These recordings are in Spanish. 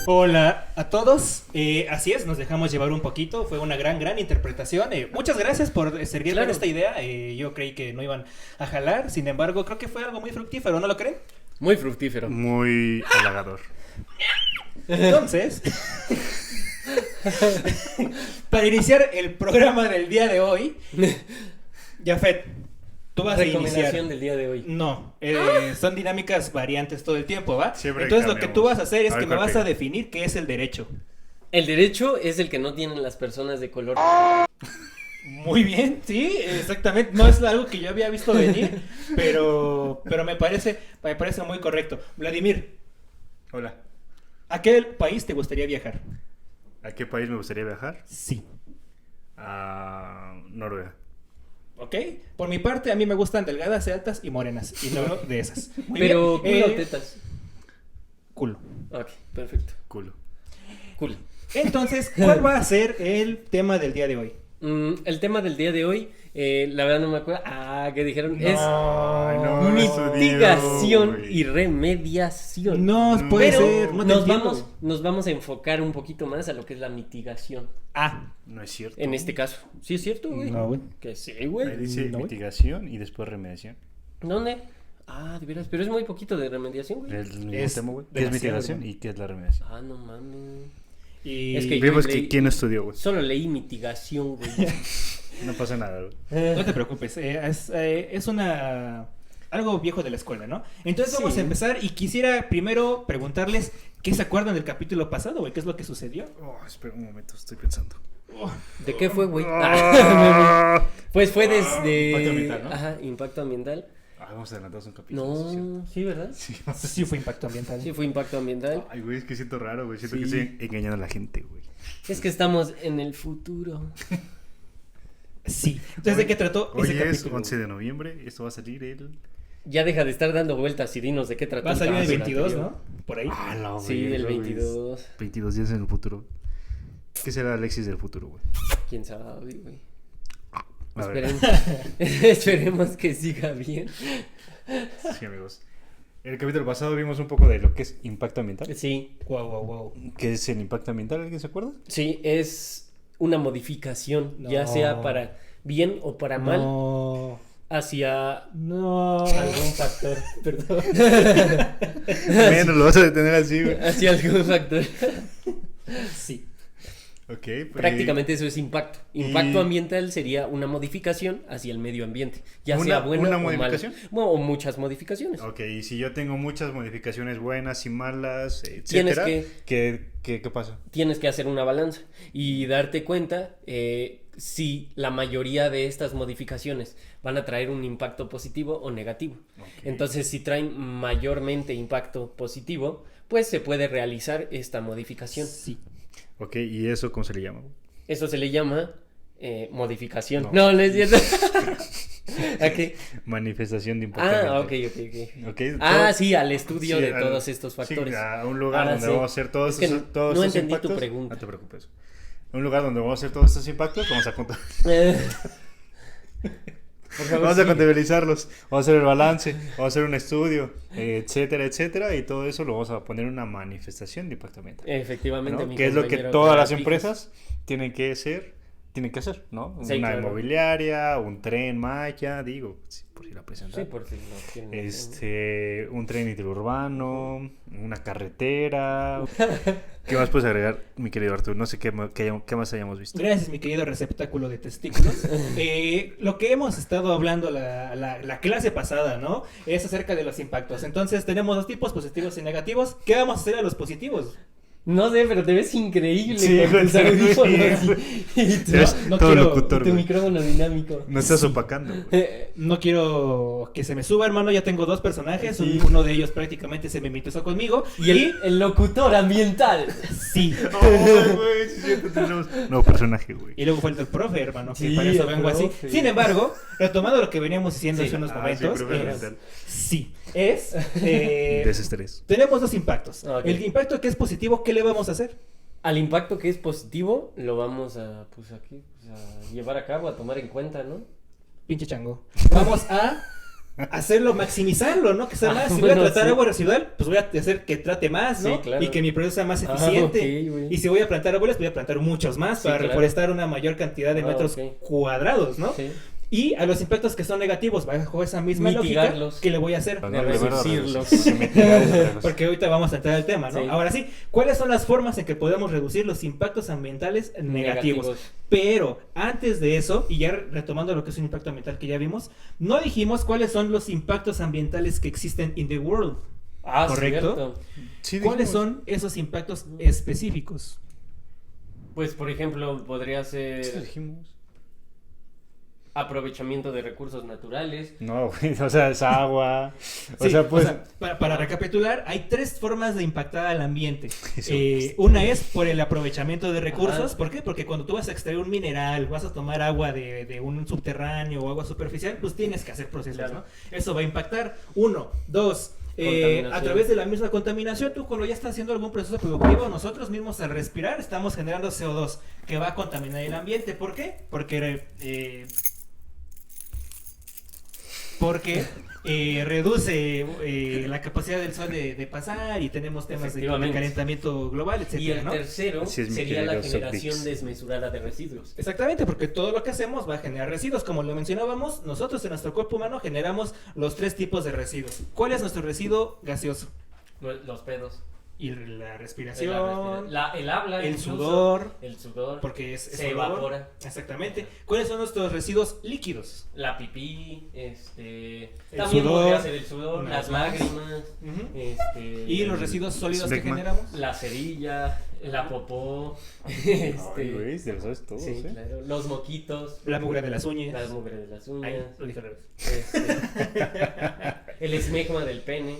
Hola a todos, así es, nos dejamos llevar un poquito, fue una gran interpretación. Muchas gracias por servir con esta idea. Yo creí que no iban a jalar, sin embargo creo que fue algo muy fructífero, ¿no lo creen? Muy fructífero. Muy halagador. Entonces, para iniciar el programa del día de hoy, Jafet, tú vas a iniciar. Recomendación del día de hoy. No, son dinámicas variantes todo el tiempo, ¿va? Siempre Entonces lo que cambiamos. tú vas a hacer es A ver, que me ¿cuál vas a pega? definir qué es el derecho. El derecho es el que no tienen las personas de color. Muy bien, sí, exactamente. No es algo que yo había visto venir, pero me parece muy correcto. Vladimir, Hola. ¿a qué país te gustaría viajar? ¿A qué país me gustaría viajar? Sí. A Noruega. ¿Ok? Por mi parte, a mí me gustan delgadas, altas y morenas. Y no de esas. Muy Pero bien, culo o tetas. culo. Ok, perfecto. Culo. Culo. Entonces, ¿cuál va a ser el tema del día de hoy? El tema del día de hoy, la verdad no me acuerdo. ¿Qué dijeron? No. Es Ay, no, mitigación güey. y remediación. No, puede Pero ser. No te entiendo. nos vamos a enfocar un poquito más a lo que es la mitigación. No es cierto. En este caso. ¿Sí es cierto, güey? No, güey. Que sí, Ahí güey. dice No, güey. mitigación y después remediación. ¿Dónde? De veras, pero es muy poquito de remediación, güey. Es el mismo Es tema, güey. ¿Qué es demasiado, mitigación güey. y qué es la remediación? No mames. Y Es que yo Vimos leí- que quién no estudió, güey. Solo leí mitigación, güey. No pasa nada, güey. no te preocupes, es algo viejo de la escuela, ¿no? Entonces vamos Sí. a empezar y quisiera primero preguntarles qué se acuerdan del capítulo pasado, güey, qué es lo que sucedió. Oh, espera un momento, estoy pensando. Oh, ¿De qué fue, güey? Ah. Pues fue desde... Impacto ambiental, ¿no? Ajá, impacto ambiental. Vamos adelantados un capítulo. ¿sí es cierto? No, sí, ¿verdad? Sí. sí fue impacto ambiental. Sí, fue impacto ambiental. Ay, güey, es que siento raro, güey. Siento Sí. que estoy engañando a la gente, güey. Es que estamos en el futuro. Sí. Entonces, ¿de qué trató Hoy ese es capítulo? 11 de noviembre. Esto va a salir el... Ya deja de estar dando vueltas y dinos de qué trató. Va a salir el capítulo 22, anterior. ¿no? Por ahí. la Sí, el verga, güey. 22. 22 días en el futuro. ¿Qué será Alexis del futuro, güey? ¿Quién sabe, güey? A ver. Esperemos que siga bien. Sí, amigos. En el capítulo pasado vimos un poco de lo que es impacto ambiental. Sí, Wow. ¿Qué es el impacto ambiental? ¿Alguien se acuerda? sí, es una modificación, ya No. sea para bien o para mal, No. hacia No. algún factor, perdón, Menos lo vas a detener así, güey. hacia algún factor. Sí. Ok, pues... Prácticamente eso es impacto. Impacto Y- ambiental sería una modificación hacia el medio ambiente, ya ¿Una- sea bueno una o modificación? malo. Bueno, o muchas modificaciones. Ok, y si yo tengo muchas modificaciones buenas y malas, Tienes etcétera, ¿qué pasa? Tienes que hacer una balanza y darte cuenta si la mayoría de estas modificaciones van a traer un impacto positivo o negativo. Ok. Entonces, si traen mayormente impacto positivo, pues se puede realizar esta modificación. Sí. Ok, ¿y eso cómo se le llama? Eso se le llama modificación. No. No es cierto. ¿A qué? Manifestación de impacto Ok. ambiental. Ok, Sí, al estudio sí, de al- todos estos factores. Sí, a un lugar Ahora donde sí. vamos a hacer todos Es que esos, todos no esos entendí tu impactos. pregunta. No te preocupes. Un lugar donde vamos a hacer todos estos impactos, vamos a contar. Por favor, Vamos a sigue. contabilizarlos, vamos a hacer el balance, vamos a hacer un estudio, etcétera, y todo eso lo vamos a poner en una manifestación de impacto ambiental. Efectivamente, ¿no? mi Que es lo que compañero todas las Grafix. empresas tienen que hacer, ¿no? Sí, Una claro. inmobiliaria, un tren Maya, digo, sí, por si la presentan. Sí, porque no tienen- Un tren interurbano, una carretera. ¿Qué más puedes agregar, mi querido Arturo? No sé qué más hayamos visto. Gracias, mi querido receptáculo de testículos. Lo que hemos estado hablando la clase pasada, ¿no? Es acerca de los impactos. Entonces, tenemos dos tipos, positivos y negativos. ¿Qué vamos a hacer a los positivos? No sé, pero te ves increíble Sí, con güey, tus te ves muy audífonos bien, y tu, Eres no todo quiero- locutor, tu güey. micrófono dinámico. No estás opacando, güey. No quiero que se me suba, hermano. Ya tengo dos personajes. Sí. Uno de ellos prácticamente se me mimetizó conmigo. Y el locutor ambiental. Sí. Oh, güey, sí, cierto, tenemos nuevo personaje, güey. Y luego falta el profe, hermano, que Sí, para eso el vengo así. profe. Sin embargo, retomando lo que veníamos diciendo Sí. hace unos Ah, sí, momentos, profe es- ambiental. sí, es... Desestrés. tenemos dos impactos. Ok. El impacto que es positivo, ¿qué le vamos a hacer? Al impacto que es positivo, lo vamos a, pues aquí, pues a llevar a cabo, a tomar en cuenta, ¿no? Pinche chango. Vamos a hacerlo, maximizarlo, ¿no? Que sea más. Si voy a tratar agua residual, pues voy a hacer que trate más, ¿no? Sí, claro. Y que mi proceso sea más eficiente. Ok, y si voy a plantar árboles, voy a plantar muchos más para reforestar una mayor cantidad de metros cuadrados, ¿no? Sí. Y a los impactos que son negativos, bajo esa misma lógica, ¿qué le voy a hacer? De reducirlos. Porque ahorita vamos a entrar al tema, ¿no? Sí. Ahora sí, ¿cuáles son las formas en que podemos reducir los impactos ambientales negativos? Pero antes de eso, y ya retomando lo que es un impacto ambiental que ya vimos, no dijimos cuáles son los impactos ambientales que existen in the world. ¿Correcto? Sí, ¿Cuáles son esos impactos específicos? Pues, por ejemplo, podría ser Sí, dijimos. aprovechamiento de recursos naturales. No, güey, o sea, es agua. Sí, para recapitular, hay 3 formas de impactar al ambiente. Eso. Una es por el aprovechamiento de recursos. Ajá. ¿Por qué? Porque cuando tú vas a extraer un mineral, vas a tomar agua de un subterráneo o agua superficial, pues tienes que hacer procesos, Claro. ¿no? Eso va a impactar. 1, 2... a través de la misma contaminación, tú cuando ya estás haciendo algún proceso productivo, nosotros mismos al respirar estamos generando CO2 que va a contaminar el ambiente. ¿Por qué? Porque reduce la capacidad del sol de pasar y tenemos temas de calentamiento global, etcétera, Y el ¿no? tercero sería la generación desmesurada de residuos. Exactamente, porque todo lo que hacemos va a generar residuos. Como lo mencionábamos, nosotros en nuestro cuerpo humano generamos los 3 tipos de residuos. ¿Cuál es nuestro residuo gaseoso? Los pedos. Y la respiración, el habla, el incluso, sudor, el sudor, porque se olor. evapora. Exactamente. ¿Cuáles son nuestros residuos líquidos? La pipí, el también sudor, podría ser el sudor, las más. lágrimas, Y los residuos sólidos que Smegma. generamos. la cerilla, la popó, Ay, güey, te lo sabes todo, sí, claro, los moquitos, La mugre de las uñas. la mugre de las Ay, uñas, lo dije al revés. el esmegma del pene,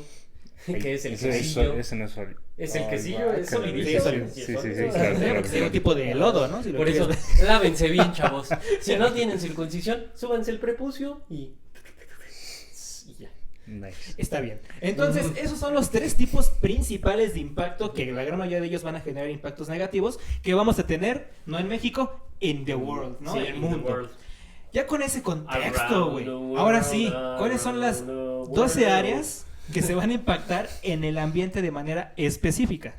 que es el Ese quesillo. ese no es sólido. Es el Ay, quesillo, es guácala, solidillo. sólido. Sí, sí, es sí, sólido. claro, claro. Porque sería un tipo de lodo, ¿no? Si lo Por eso, quieres ver. lávense bien, chavos. Si no tienen circuncisión, súbanse el prepucio y ya. Nice. Está bien. Entonces, esos son los 3 tipos principales de impacto que la gran mayoría de ellos van a generar impactos negativos que vamos a tener, no en México, in the world, ¿no? Sí, en el in the mundo. world. Ya con ese contexto, Around güey. the world, Ahora sí, ¿cuáles son las around the 12 world. áreas que se van a impactar en el ambiente de manera específica?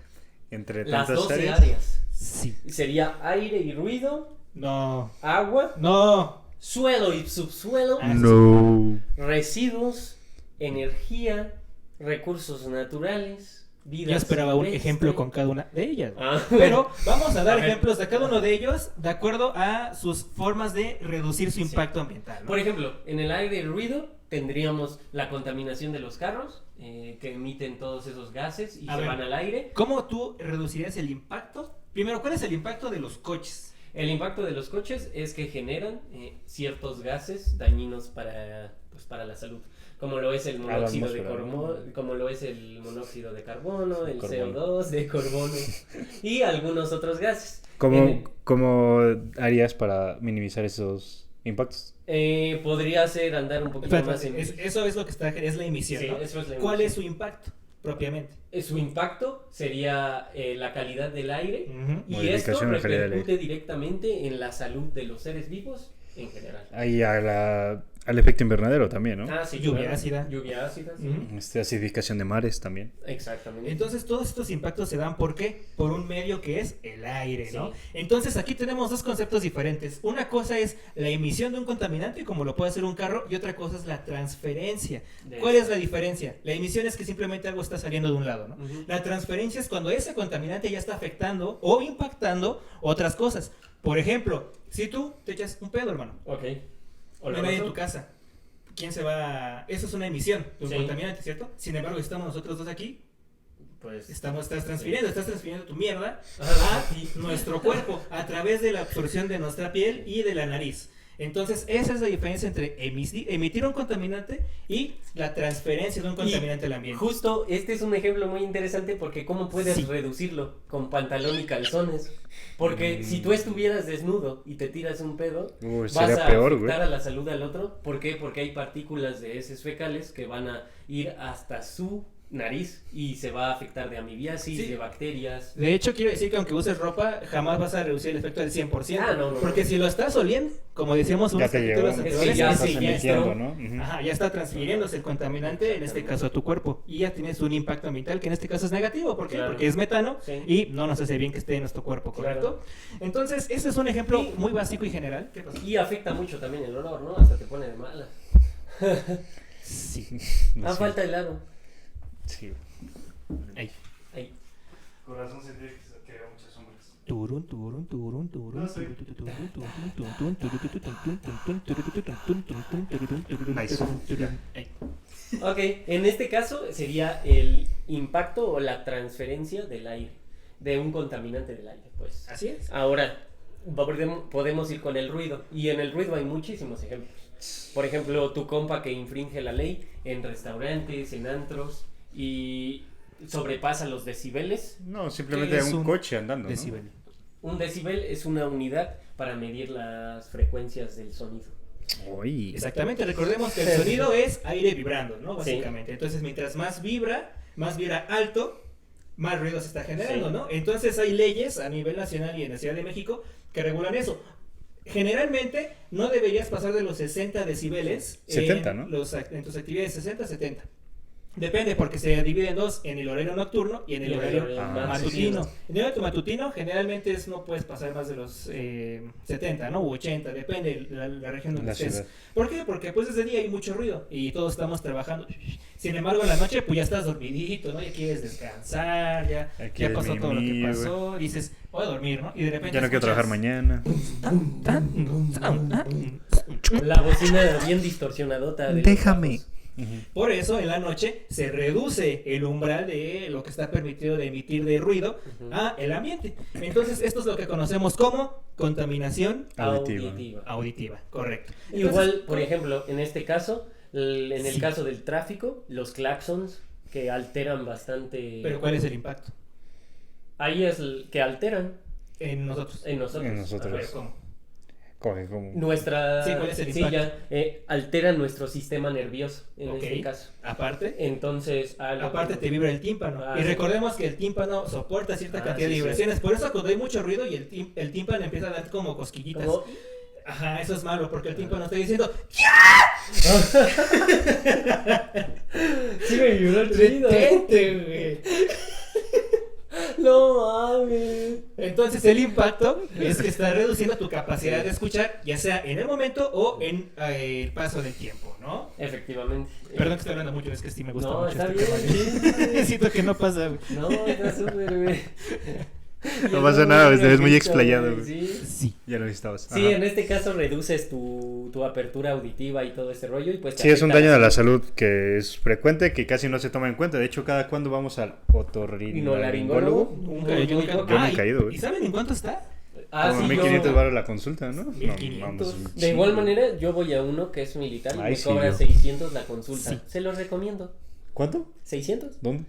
Entre Las tantas 12 áreas. áreas. Sí. Sería aire y ruido, No. agua, No. suelo y subsuelo, Ah, No. residuos, energía, recursos naturales, vida Yo esperaba un silvestre. ejemplo con cada una de ellas. Ah, Pero vamos a dar A ver. ejemplos de cada uno de ellos de acuerdo a sus formas de reducir su Sí. impacto ambiental, ¿no? Por ejemplo, en el aire y ruido tendríamos la contaminación de los carros que emiten todos esos gases y A se ver. van al aire. ¿Cómo tú reducirías el impacto? Primero, ¿cuál es el impacto de los coches? El impacto de los coches es que generan ciertos gases dañinos para la salud, como lo es el monóxido de atmósfera, carbono, ¿no? como lo es el monóxido de carbono, el Carbono. CO2 de carbono y algunos otros gases. ¿Cómo harías para minimizar esos impactos? Podría ser andar un poquito Espérate, más en... eso es lo que está, es la emisión, Sí, ¿no? eso es la ¿Cuál emisión. es su impacto propiamente? Su impacto sería la calidad del aire. Ujú. Y Modificación esto de la calidad del repercute directamente en la salud de los seres vivos en general. Ahí al efecto invernadero también, ¿no? Sí, Lluvia claro. ácida. Lluvia ácida, sí. Ujú. Acidificación de mares también. Exactamente. Entonces todos estos impactos se dan ¿por qué? Por un medio que es el aire, ¿no? Sí. Entonces aquí tenemos 2 conceptos diferentes. Una cosa es la emisión de un contaminante, como lo puede hacer un carro, y otra cosa es la transferencia. ¿Cuál es la diferencia? La emisión es que simplemente algo está saliendo de un lado, ¿no? Ujú. La transferencia es cuando ese contaminante ya está afectando o impactando otras cosas. Por ejemplo, si tú te echas un pedo, hermano, Ok. no hay nadie en tu casa, ¿quién se va? Eso es una emisión de un Sí. contaminante, ¿cierto? Sin embargo, si estamos nosotros dos aquí, Pues... estás transfiriendo tu mierda Ah, a nuestro cuerpo a través de la absorción de nuestra piel y de la nariz. Entonces, esa es la diferencia entre emitir un contaminante y la transferencia de un contaminante al ambiente. Justo, este es un ejemplo muy interesante porque ¿cómo puedes Sí. reducirlo? Con pantalón y calzones. Porque si tú estuvieras desnudo y te tiras un pedo, vas Sería a peor, güey. afectar a la salud al otro. ¿Por qué? Porque hay partículas de heces fecales que van a ir hasta su nariz y se va a afectar de amibiasis, Sí. de bacterias. De hecho, quiero decir que aunque uses ropa, jamás vas a reducir el efecto del 100%. Ah, no, no, porque no. si lo estás oliendo, como decíamos en Ya unos te llegó. capítulos Es anteriores, que ya estás sí, ya emitiendo, está. ¿no? Ujú. ajá, ya está transfiriéndose el contaminante, en este caso a tu cuerpo. Y ya tienes un impacto ambiental que en este caso es negativo. ¿Por qué? Claro. Porque es metano Sí. y no nos hace bien que esté en nuestro cuerpo, ¿correcto? Entonces, ese es un ejemplo Y- muy básico y general. ¿Qué pasó? Y afecta mucho también el olor, ¿no? Hasta te pone de malas. Sí. No sé. Falta helado. Sí. Ahí. Ahí. Corazón sentía que había muchas sombras. Turun, turun, turun, turun, No sé. turun, turun, turun, turun, turun, turun, turun, turun, Nice. turun. Ahí. Ok, en este caso sería el impacto o la transferencia del aire, de un contaminante del aire, pues. Así es. Ahora, podemos ir con el ruido, y en el ruido hay muchísimos ejemplos. Por ejemplo, tu compa que infringe la ley en restaurantes, en antros, y sobrepasa los decibeles. No, simplemente ¿Qué es un un coche andando, ¿no? Decibel. Un decibel es una unidad para medir las frecuencias del sonido. Uy. Exactamente, recordemos que el sonido es aire vibrando, ¿no? Sí. Básicamente. Entonces, mientras más vibra alto, más ruido se está generando, Sí. ¿no? Entonces hay leyes a nivel nacional y en la Ciudad de México que regulan eso. Generalmente no deberías pasar de los 60 decibeles 70, en, ¿no? en tus actividades, 60, 70. Depende porque se divide en dos, en el horario nocturno y en el horario matutino. En el horario matutino generalmente no puedes pasar más de los 70, ¿no? U 80, depende de la región donde La estés. ciudad. ¿Por qué? Porque pues desde día hay mucho ruido y todos estamos trabajando. Sin embargo, en la noche pues ya estás dormidito, ¿no? Ya quieres descansar, ya quieres pasó todo lo que mimir, pasó. Dices, voy a dormir, ¿no? Y de repente Ya no quiero trabajar mañana. La bocina bien distorsionadota. De los bajos. Por eso en la noche se reduce el umbral de lo que está permitido de emitir de ruido Ujú. a el ambiente. Entonces esto es lo que conocemos como contaminación Auditiva. auditiva, correcto. Igual, Entonces, por ejemplo, en este caso, en el Sí. caso del tráfico, los claxons que alteran bastante. pero ¿cuál es el impacto Ahí es que alteran en nosotros? en nosotros. En nosotros. A ver, ¿cómo? Coge como... Nuestra. Sí, ¿cuál es el sí, impacto? ya, alteran nuestro sistema nervioso en Ok. este caso. Aparte, Entonces, aparte te vibra el tímpano. Ah, Y sí. recordemos que el tímpano soporta cierta cantidad sí, de sí. vibraciones. Por eso cuando hay mucho ruido y el tímpano empieza a dar como cosquillitas. Como- Ajá, eso es malo porque el tímpano está diciendo Sí, me vibró el chido. ¡detente, güey! No mames. Entonces el impacto es que está reduciendo tu capacidad de escuchar, ya sea en el momento o en el paso del tiempo, ¿no? Efectivamente. Perdón que estoy hablando mucho, es que sí me gusta No, mucho está este bien. tema. sí, sí, sí. Siento que no pasa, güey. No, está súper, güey. No pasa nada, te ves muy explayado, güey. Sí. Sí. Ya lo necesitabas. Sí, Ajá. en este caso reduces tu apertura auditiva y todo ese rollo y pues te Sí, es un afecta daño de la salud que es frecuente, que casi no se toma en cuenta. De hecho, cada cuando vamos al otorrinolaringólogo, Nunca, yo nunca- Yo nunca he ido, güey. ¿Y saben en cuánto está? Ah, como sí, 1500 yo- baros la consulta, ¿no? 1500. Vamos, un De igual chingo. manera, yo voy a uno que es militar y Ay, me sí, cobra yo. 600 la consulta. Sí. Se los recomiendo. ¿Cuánto? ¿600? ¿Dónde?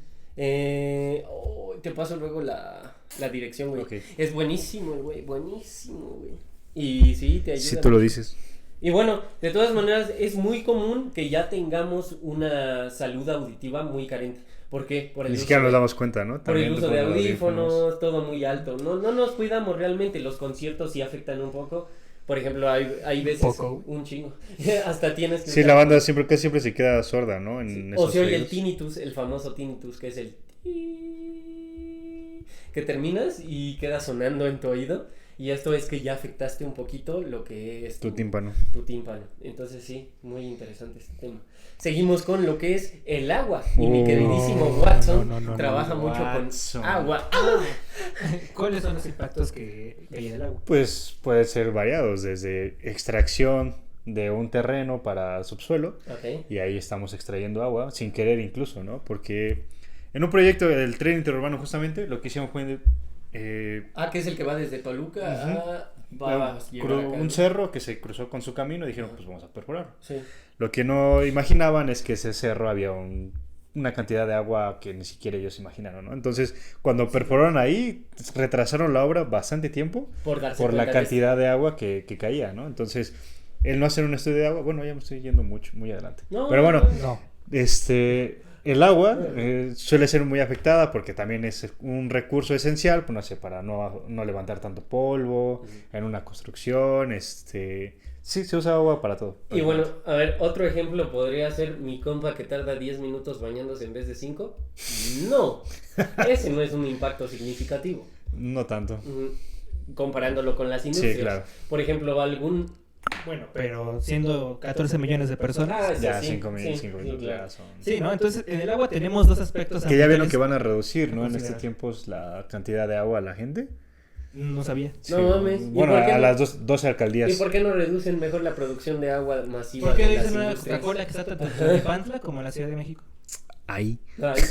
Te paso luego la dirección, güey. Ok. Es buenísimo, güey, buenísimo, güey. Y sí, te ayuda. Si tú lo dices. Y bueno, de todas maneras, es muy común que ya tengamos una salud auditiva muy carente. ¿Por qué? Por el Ni uso siquiera de- nos damos cuenta, ¿no? Por el También uso de con los audífonos, todo muy alto. No nos cuidamos realmente. Los conciertos sí afectan un poco. Por ejemplo, hay veces Poco. un chingo. Hasta tienes que Sí, usar- la banda siempre, casi siempre se queda sorda, ¿no? En O esos se oye el oídos. tinnitus, el famoso tinnitus, que es el ti, que terminas y queda sonando en tu oído. Y esto es que ya afectaste un poquito lo que es Tu tímpano. tu tímpano. Entonces sí, muy interesante este tema. Seguimos con lo que es el agua. Y mi queridísimo Watson no, trabaja mucho Watson. con agua. ¿Cuáles son los impactos que hay en el agua? Pues puede ser variados, desde extracción de un terreno para subsuelo, Ok. y ahí estamos extrayendo agua, sin querer incluso, ¿no? Porque en un proyecto del tren interurbano justamente, lo que hicimos fue Que es el que va desde Toluca a... va a llegar acá, un ¿no? cerro que se cruzó con su camino y dijeron, pues vamos a perforar. Sí. Lo que no imaginaban es que ese cerro había una cantidad de agua que ni siquiera ellos imaginaron, ¿no? Entonces, cuando perforaron ahí, retrasaron la obra bastante tiempo Por darse por la cuenta de cantidad de agua que caía, ¿no? Entonces, el no hacer un estudio de agua, bueno, ya me estoy yendo muy adelante. No, Pero bueno, No. el el agua suele ser muy afectada porque también es un recurso esencial, pues no sé, para no levantar tanto polvo en una construcción, sí, se usa agua para todo. Y bueno, a ver, otro ejemplo podría ser mi compa que tarda 10 minutos bañándose en vez de 5. No, ese no es un impacto significativo. No tanto. Comparándolo con las industrias. Sí, claro. Por ejemplo, Bueno, pero siendo 14 millones de personas. Ya, sí, 5 minutos claro. ya son... Sí, ¿no? Entonces, en el agua tenemos dos aspectos Que ya vieron ambientales. que van a reducir, ¿no? En este Considerar. tiempo la cantidad de agua a la gente. No sabía. Sí. No mames. ¿Y Bueno, por qué a no? las 12 alcaldías. ¿Y por qué no reducen mejor la producción de agua masiva ¿Por qué de le las dicen una industrias? Coca-Cola que está tanto en Tlalnepantla como en la Ciudad de México? Ahí. Ay.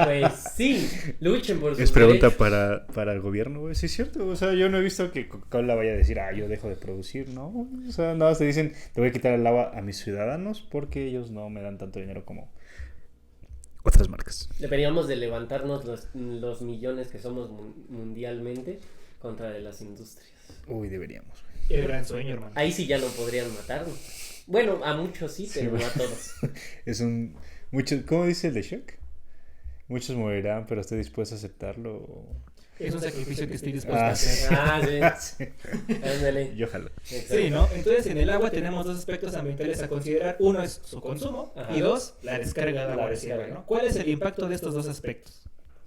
Pues sí, luchen por sus Es pregunta derechos. para el gobierno, güey. Sí, es cierto. O sea, yo no he visto que Coca-Cola vaya a decir, yo dejo de producir, ¿no? O sea, nada más te dicen, te voy a quitar el agua a mis ciudadanos porque ellos no me dan tanto dinero como otras marcas. Deberíamos de levantarnos los millones que somos mundialmente contra de las industrias. Uy, deberíamos, güey. El gran sueño, hermano. Ahí sí ya no podrían matarnos. Bueno, a muchos sí, pero Sí, no a todos. ¿Cómo dice el de Shrek? Muchos morirán, pero estoy dispuesto a aceptarlo. Es un sacrificio que estoy dispuesto a hacer. Sí, Sí. ándale. Y ojalá. Sí, ¿no? Entonces, en el agua tenemos dos aspectos ambientales a considerar. Uno es su consumo Ajá. y dos, la descarga de agua La residual, descarga. ¿no? ¿Cuál es el impacto de estos dos aspectos?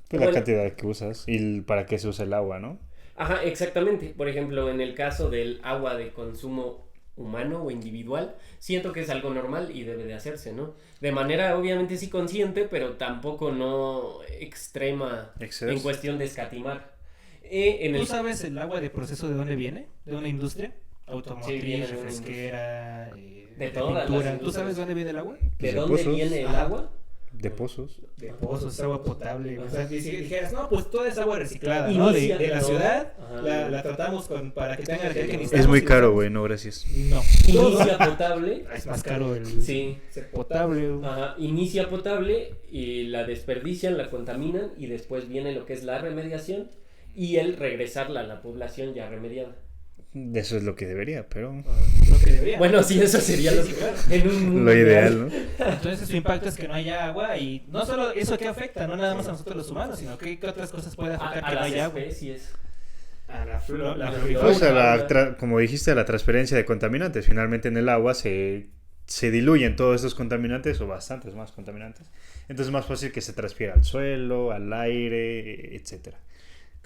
Pues la Bueno. cantidad que usas y para qué se usa el agua, ¿no? Ajá, exactamente. Por ejemplo, en el caso del agua de consumo humano o individual, siento que es algo normal y debe de hacerse, ¿no? De manera obviamente sí consciente, pero tampoco no extrema Exceso. en cuestión de escatimar. En ¿Tú el... sabes el agua de proceso de dónde viene? ¿De una industria? Sí, Automotriz, viene de una refresquera, De todas las pintura. ¿Tú industrias. sabes dónde viene el agua? ¿De Pues de dónde pozos. viene el Ajá. agua? De pozos. De pozos, es agua potable. O sea, si dijeras, no, pues toda es agua reciclada, Y ¿no? inicia- De la no. ciudad, Ajá. la tratamos para que tenga la calidad que necesitamos. Es muy y caro, la- güey, no, gracias. No. Todo Inicia potable. es más caro el Sí. ser potable. Ajá, inicia potable y la desperdician, la contaminan y después viene lo que es la remediación y el regresarla a la población ya remediada. Eso es lo que debería, pero Lo que debería. Bueno, sí, eso sería lo, Sí, claro. en un mundo lo ideal, ¿no? Entonces su impacto es que no haya agua y no solo eso que afecta, no nada más a nosotros los humanos, sino que qué otras cosas puede afectar a que no las haya agua. especies. A la flor, la Pues florifauna. como dijiste, a la transferencia de contaminantes. Finalmente en el agua se diluyen todos estos contaminantes o bastantes más contaminantes. Entonces es más fácil que se transfiera al suelo, al aire, etcétera.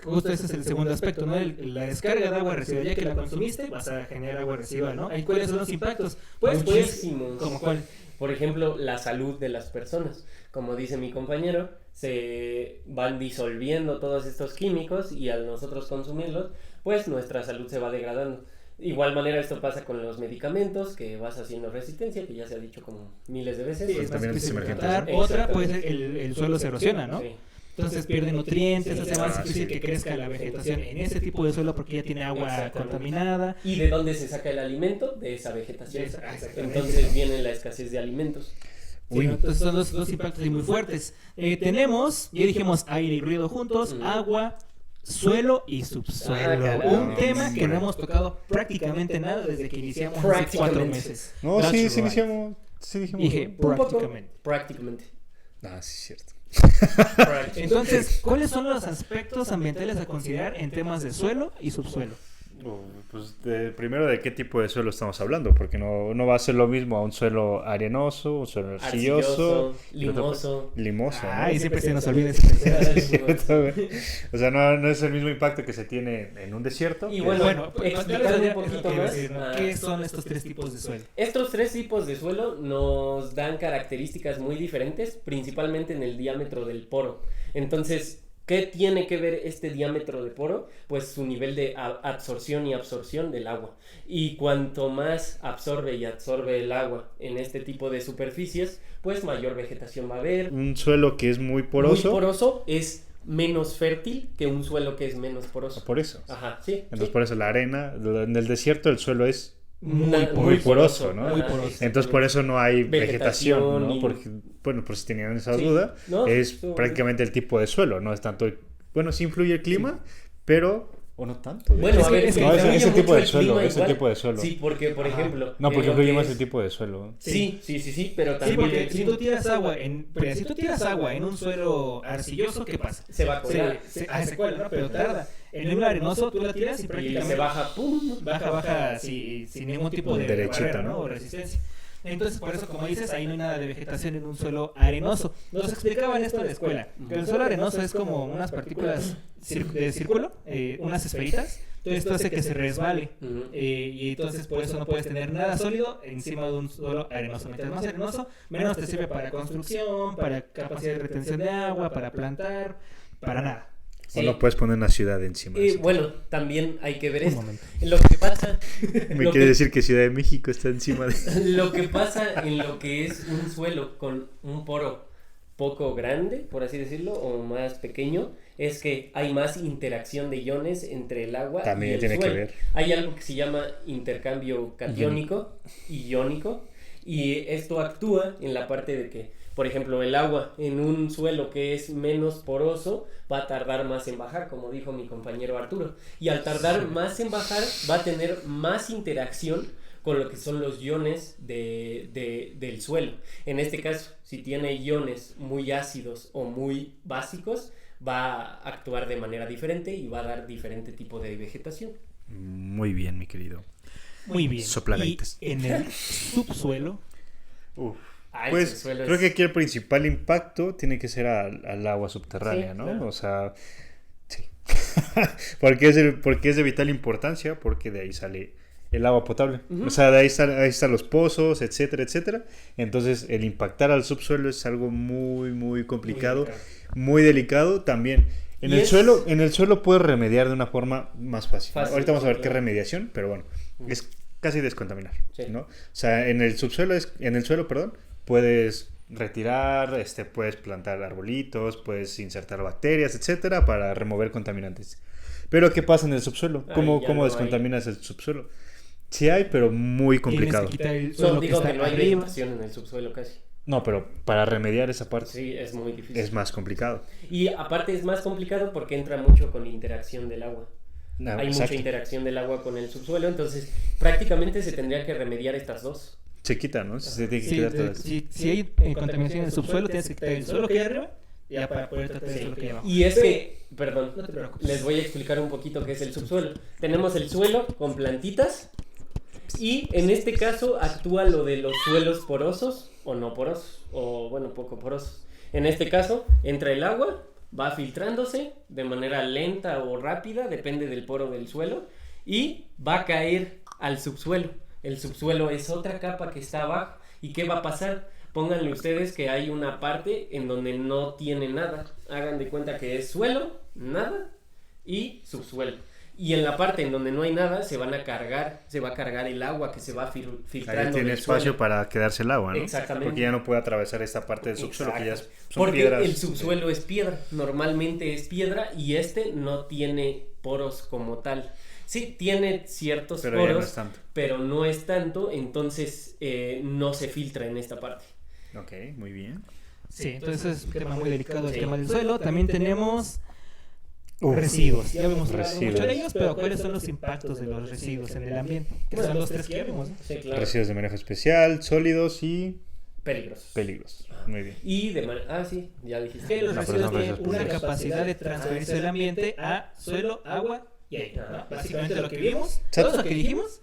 Justo ese es el segundo aspecto, ¿no? La descarga de agua residual, ya que la consumiste, vas a generar agua residual, ¿no? ¿Y cuáles son los impactos? Pues, Muchísimos. ¿como cuál? Por ejemplo, la salud de las personas. Como dice mi compañero, se van disolviendo todos estos químicos y al nosotros consumirlos, pues nuestra salud se va degradando. De igual manera esto pasa con los medicamentos, que vas haciendo resistencia, que ya se ha dicho como miles de veces. Sí, Pues es más también difícil de emergentes, tratar. ¿no? Otra, pues Exactamente. el suelo se erosiona, ¿no? Sí. Entonces pierde nutrientes, Sí, hace más sí. difícil que crezca la vegetación en ese tipo de suelo porque ya tiene agua Exactamente. contaminada. ¿Y de dónde se saca el alimento? De esa vegetación. Exactamente. Entonces viene la escasez de alimentos. Sí, Uy. ¿no? Entonces son dos impactos muy fuertes. Tenemos, ya dijimos, aire y ruido juntos, agua, suelo y subsuelo. caramba. Un tema que no hemos tocado prácticamente nada desde que iniciamos hace 4 Prácticamente. meses. No, That's sí right. iniciamos. Sí dijimos. Dije Un poco. prácticamente. Prácticamente. Ah, sí, cierto. Entonces, ¿cuáles son los aspectos ambientales a considerar en temas de suelo y subsuelo? Pues primero de qué tipo de suelo estamos hablando, porque no va a ser lo mismo a un suelo arenoso, un suelo arcilloso, Arcilloso, limoso. limoso, ¿no? Ay, siempre se nos olvida ese. Cierto, güey. O sea, no es el mismo impacto que se tiene en un desierto. Y que- bueno, pues, explicando un es lo poquito que iba a más, decir, ¿no? ah, ¿Qué son estos 3 tipos de suelo? Estos 3 tipos de suelo nos dan características muy diferentes, principalmente en el diámetro del poro. Entonces, ¿qué tiene que ver este diámetro de poro? Pues su nivel de absorción y absorción del agua. Y cuanto más absorbe y absorbe el agua en este tipo de superficies, pues mayor vegetación va a haber. Un suelo que es muy poroso. Muy poroso es menos fértil que un suelo que es menos poroso. Por eso. Ajá, sí. Entonces, sí. por eso la arena, en el desierto el suelo es Muy muy poroso, ¿no? Muy Ajá, poroso. entonces exactamente. por eso no hay vegetación, ¿no? y- Porque, bueno, por si tenían esa Sí. duda, No, es estuvo prácticamente el tipo de suelo, no es tanto, bueno, sí influye el clima, pero O no tanto. Bueno, hecho. a ver, No, influye ese mucho tipo de el suelo, clima ese igual. tipo de suelo. Sí, porque, por ejemplo... No, porque lo influye que más es- el tipo de suelo. Sí, pero Sí, también... porque si tú tiras agua en un suelo arcilloso, ¿qué pasa? Se va a colar. Se cuela, ¿no? Pero tarda. En un arenoso tú la tiras y Y prácticamente se baja, ¡pum! baja sin ningún tipo de Derechito, barrera, ¿no? O resistencia. Entonces, por eso, como dices, ahí no hay nada de vegetación en un suelo arenoso. Nos explicaban esto en la escuela, que el suelo arenoso es como unas partículas de círculo, unas esferitas. Entonces, esto hace que se resbale. Y entonces, por eso no puedes tener nada sólido encima de un suelo arenoso. Mientras más arenoso, menos te sirve para construcción, para capacidad de retención de agua, para plantar, para nada. O Sí. no puedes poner una ciudad encima. de eso. Bueno, también hay que ver Un esto. momento. Lo que pasa... Me lo quiere que- decir que Ciudad de México está encima de... Lo que pasa en lo que es un suelo con un poro poco grande, por así decirlo, o más pequeño, es que hay más interacción de iones entre el agua También y el tiene que suelo. ver. Hay algo que se llama intercambio catiónico y iónico, y esto actúa en la parte de que, por ejemplo, el agua en un suelo que es menos poroso va a tardar más en bajar, como dijo mi compañero Arturo. Y al tardar más en bajar, va a tener más interacción con lo que son los iones del suelo. En este caso, si tiene iones muy ácidos o muy básicos, va a actuar de manera diferente y va a dar diferente tipo de vegetación. Muy bien, mi querido. Muy bien. Soplagaitas. Y en el subsuelo, Uf. Ah, el Pues subsuelo creo es- que aquí el principal impacto tiene que ser al agua subterránea, Sí, ¿no? claro. O sea, sí. porque es de vital importancia, porque de ahí sale el agua potable. Ujú. O sea, de ahí están los pozos, etcétera, etcétera. Entonces, el impactar al subsuelo es algo muy, muy complicado, muy delicado también. En Y el es- suelo puedes remediar de una forma más fácil. ¿No? Fácil, Ahorita vamos a sí, ver qué claro. remediación, pero bueno, es casi descontaminar, Sí. ¿no? O sea, en el suelo, perdón, puedes retirar, puedes plantar arbolitos, puedes insertar bacterias, etcétera, para remover contaminantes. Pero ¿qué pasa en el subsuelo? Ahí ¿Cómo, ya cómo no descontaminas el subsuelo? Sí hay, pero muy complicado. tienes que quitar el suelo No, que digo está que no hay arriba. vegetación en el subsuelo casi. No, pero para remediar esa parte Sí, es muy difícil. es más complicado. Y aparte es más complicado porque entra mucho con interacción del agua. No, Hay exacto. mucha interacción del agua con el subsuelo, entonces prácticamente se tendría que remediar estas dos. Se quita, ¿no? Se tiene que Sí, quitar todas. si hay contaminación en el subsuelo, tienes que quitar el suelo que hay arriba ya para poder tratar el suelo que hay abajo. Y es que, perdón, No te preocupes. les voy a explicar un poquito qué es el subsuelo. Tenemos el suelo con plantitas y en este caso actúa lo de los suelos porosos o no porosos, o bueno, poco porosos. En este caso entra el agua, va filtrándose de manera lenta o rápida, depende del poro del suelo, y va a caer al subsuelo. El subsuelo es otra capa que está abajo. ¿Y qué va a pasar? Pónganle ustedes que hay una parte en donde no tiene nada. Hagan de cuenta que es suelo, nada y subsuelo. Y en la parte en donde no hay nada se va a cargar el agua que se va filtrando. Ahí tiene del espacio suelo. para quedarse el agua, ¿no? Exactamente. Porque ya no puede atravesar esta parte del subsuelo que ya Exacto. son Porque piedras. el subsuelo es piedra, normalmente es piedra y no tiene poros como tal. Sí, tiene ciertos Pero ya no poros, es tanto. pero no es tanto, entonces no se filtra en esta parte. Ok, muy bien. Sí, entonces es un tema muy delicado el Sí. tema del suelo. También tenemos residuos. Ya hemos hablado Residuos. mucho de ellos, pero ¿cuáles son los impactos de los residuos en el ambiente? Que son los tres que ya vimos, ¿no? Sí, claro. Residuos de manejo especial, sólidos y Peligrosos. peligrosos. Muy bien. Y de manera... Ah, sí, ya dijiste. Que los No, pero residuos son tienen residuos una peligrosos. capacidad de transferirse del ambiente a suelo, agua y aire, ¿no? Básicamente lo que vimos, Exacto. todo lo que dijimos,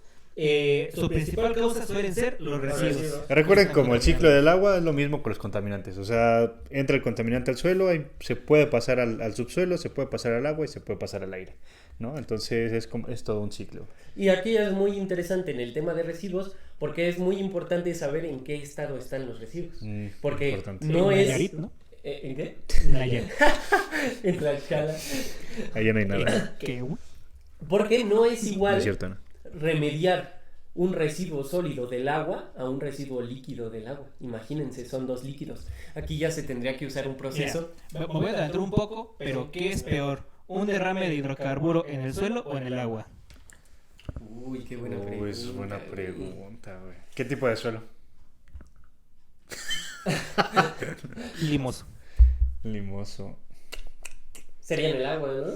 su principal causa suelen ser los residuos. Recuerden, como el ciclo del agua es lo mismo con los contaminantes. O sea, entra el contaminante al suelo, se puede pasar al subsuelo, se puede pasar al agua y se puede pasar al aire, ¿no? Entonces es todo un ciclo. Y aquí es muy interesante en el tema de residuos porque es muy importante saber en qué estado están los residuos. Porque Importante. no En es... Nayarit, ¿no? ¿En qué? Nayarit. En Tlaxcala. Ahí no hay nada. ¿Qué? Porque no es No igual es cierto, ¿no? remediar un residuo sólido del agua a un residuo líquido del agua. Imagínense, son dos líquidos. Aquí ya se tendría que usar un proceso. Me voy a adelantar un poco, pero ¿qué es peor? ¿Un derrame de hidrocarburo en el suelo o en el agua? Uy, qué buena pregunta. Es buena güey. pregunta, güey. ¿Qué tipo de suelo? Limoso. Limoso. Sería en el agua, ¿no?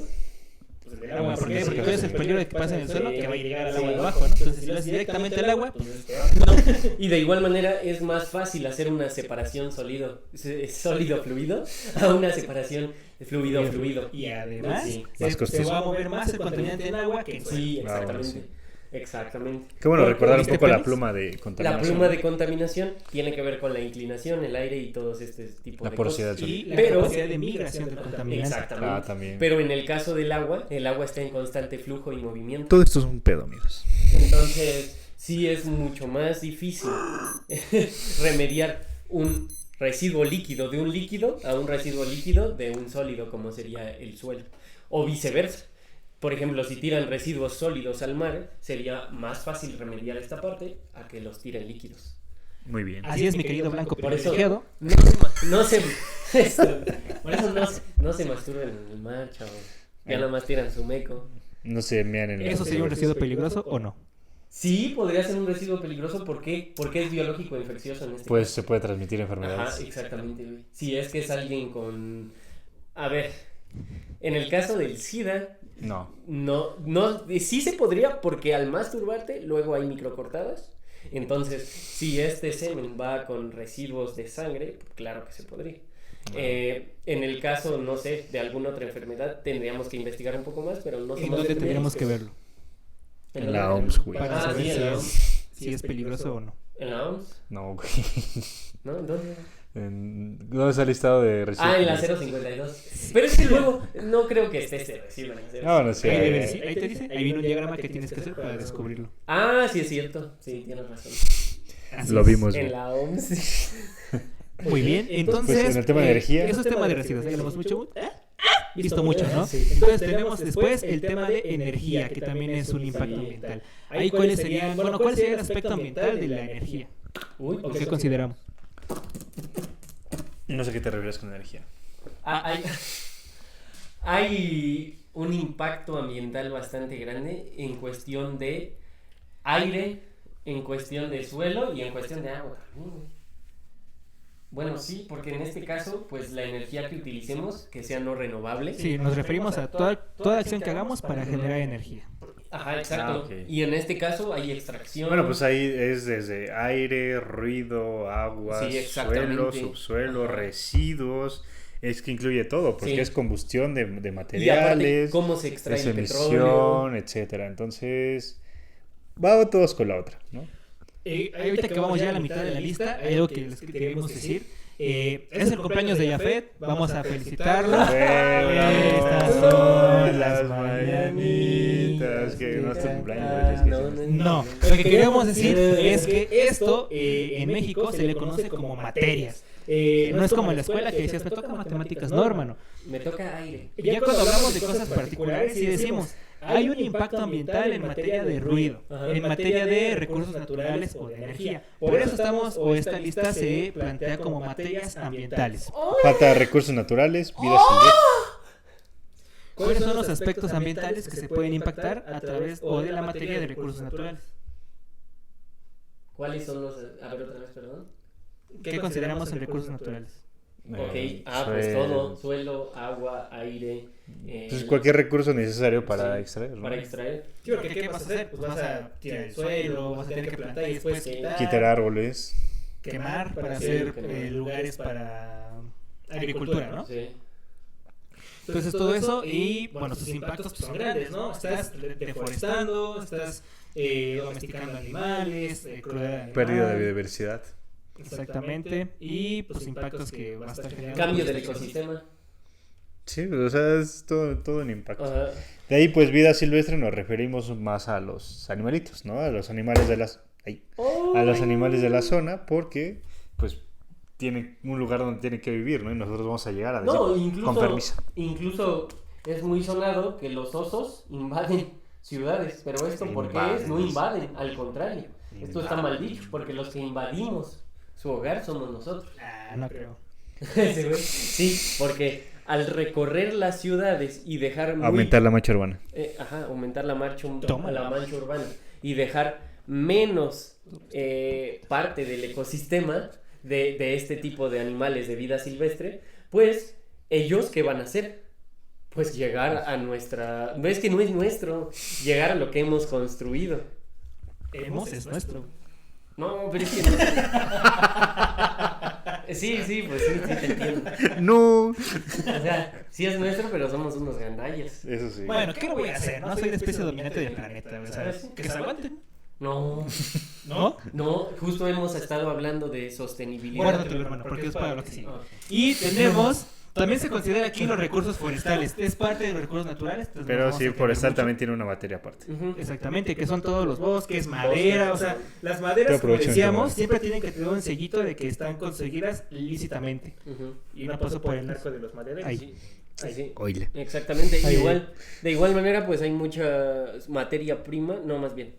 del agua. ¿Por qué? Porque tú eres el peligro de que pase en el suelo que va a llegar al agua de abajo, ¿no? Entonces, si lo haces directamente al agua, pues es peor. No, y de igual manera es más fácil hacer una separación sólido-fluido a una separación fluido-fluido. Y además, Sí. se va a mover más el contaminante en agua que en suelo. Sí, Ah, bueno, exactamente. sí. Exactamente. Qué bueno recordar un ¿viste poco la pelis? pluma de La contaminación. pluma de contaminación tiene que ver con la inclinación, el aire y todos este tipo La de porosidad cosas. del Y la Pero- capacidad de migración del contaminante. Exactamente. Ah, también. Pero en el caso del agua está en constante flujo y movimiento. Todo esto es un pedo, amigos. Entonces, sí es mucho más difícil remediar un residuo líquido de un líquido a un residuo líquido de un sólido, como sería el suelo. O viceversa. Por ejemplo, si tiran residuos sólidos al mar, sería más fácil remediar esta parte a que los tiren líquidos. Muy bien. Así es, mi querido blanco Por eso privilegiado. no se por eso no se masturben en el mar, chavos. Ya nada más tiran su meco. No se mean en el... ¿Eso sería un residuo peligroso o no? Sí, podría ser un residuo peligroso. ¿Por qué? Porque es biológico infeccioso en este Pues caso. se puede transmitir enfermedades. Ajá, exactamente, güey. Si es que es alguien con... A ver, en el caso del SIDA, No. sí se podría porque al masturbarte luego hay microcortadas. Entonces, si este semen va con residuos de sangre, claro que se podría. En el caso, no sé, de alguna otra enfermedad, tendríamos que investigar un poco más, pero no ¿En somos dónde tendríamos que médicos. verlo? En la OMS, güey. Para Ah, saber sí, en la si es peligroso o no. ¿En la OMS? No, güey. ¿No? ¿En dónde? ¿Dónde está el listado de residuos? Ah, en la 052. Pero es que luego no creo que esté ese recibo en la 052. No, no sé. Ahí te dice, ahí viene un diagrama que tienes que hacer para descubrirlo. Ah, sí es cierto. Sí, tienes razón. Así Lo es. vimos, güey. En la OMS. Muy bien, entonces... Pues en el tema de energía. Eso es tema de residuos, ya lo hemos visto mucho, ¿no? Entonces tenemos después el tema de energía, que también es un impacto ambiental. Ahí cuáles serían, bueno, ¿cuál sería el aspecto ambiental de la energía? Uy, ¿O qué consideramos? No sé qué te refieres con energía. Hay un impacto ambiental bastante grande en cuestión de aire, en cuestión de suelo y en cuestión de agua también, güey. Bueno, sí, porque en este caso, pues la energía que utilicemos, que sea no renovable. Sí, nos referimos a toda acción que hagamos para generar energía. Ajá, exacto. Ah, ok. Y en este caso hay extracción. Bueno, pues ahí es desde aire, ruido, agua, Sí, exactamente. suelo, subsuelo, Ajá. residuos. Es que incluye todo, porque Sí. es combustión de Y aparte, materiales, cómo se extrae es el emisión, petróleo. etcétera. Entonces, va todos con la otra, ¿no? Ahorita que vamos ya a la mitad de la lista, hay algo que les queremos decir. Es el cumpleaños de Jafet, vamos a felicitarlo. Estas son las mañanitas. Que no es tu cumpleaños, güey, No, lo que queríamos decir es que esto en México se le conoce como materias. No es como en la escuela que decías, me toca matemáticas, no, hermano. Me toca aire. Ya cuando hablamos de cosas particulares, sí decimos, hay un impacto ambiental en materia de ruido, en materia de recursos naturales o de energía. Por eso estamos, o esta lista se plantea como materias ambientales. Falta recursos naturales, vida silvestre. ¿Cuáles son los aspectos ambientales que se pueden impactar a través o de la materia de recursos naturales? ¿Cuáles son los...? A ver, otra vez, perdón. ¿Qué consideramos en recursos naturales? Ok, pues todo, suelo, agua, aire. Entonces, cualquier recurso necesario para extraer, ¿no? Para extraer. Sí, porque ¿qué vas a hacer? Pues vas a tirar el suelo, vas a tener que plantar y después Quitar árboles. quemar para hacer lugares para agricultura, ¿no? Sí. Entonces todo eso y bueno, sus impactos pues, son grandes, ¿no? Estás deforestando, estás domesticando animales, crueldad Pérdida de animal. biodiversidad. Exactamente. Y pues impactos que va a estar generando. Cambio del ecosistema. Sí, o sea, es todo un impacto. Ajá. De ahí, pues, vida silvestre nos referimos más a los animalitos, ¿no? A los animales de a los animales de la zona, porque, pues, tienen un lugar donde tienen que vivir, ¿no? Y nosotros vamos a llegar a decir, No, con permiso. incluso es muy sonado que los osos invaden ciudades, pero esto ¿por qué es? No invaden, al contrario. Esto está mal dicho, porque los que invadimos su hogar somos nosotros. Ah, no creo. Sí, porque al recorrer las ciudades y dejar muy... Aumentar la mancha urbana. aumentar la mancha Toma. urbana y dejar menos parte del ecosistema de este tipo de animales de vida silvestre, pues ellos ¿qué van a hacer? Pues llegar a nuestra... No es que no es nuestro, llegar a lo que hemos construido. Es nuestro. No, pero es que no. Sí, pues sí, te entiendo. No. O sea, sí es nuestro, pero somos unos gandallas. Eso sí. Bueno, ¿qué le voy a hacer? No soy la especie dominante del planeta, ¿sabes? Que se aguanten. No, ¿No? justo hemos estado hablando de sostenibilidad. Guárdatelo, hermano, porque es para lo que sigue. Ah. Y tenemos, también se considera aquí los recursos forestales. Es parte de los recursos naturales. entonces no Pero vamos a sí, entender forestal mucho. también tiene una materia aparte. Ujú. Exactamente, que son todos los bosques, madera, o sea, las maderas, Te como aprovechan decíamos, todo. siempre tienen que tener un sellito de que están conseguidas lícitamente. Ujú. Y no pasó por el arco de los madereros. Sí, sí. Oile. Exactamente, Ahí. de igual manera pues hay mucha materia prima, no más bien,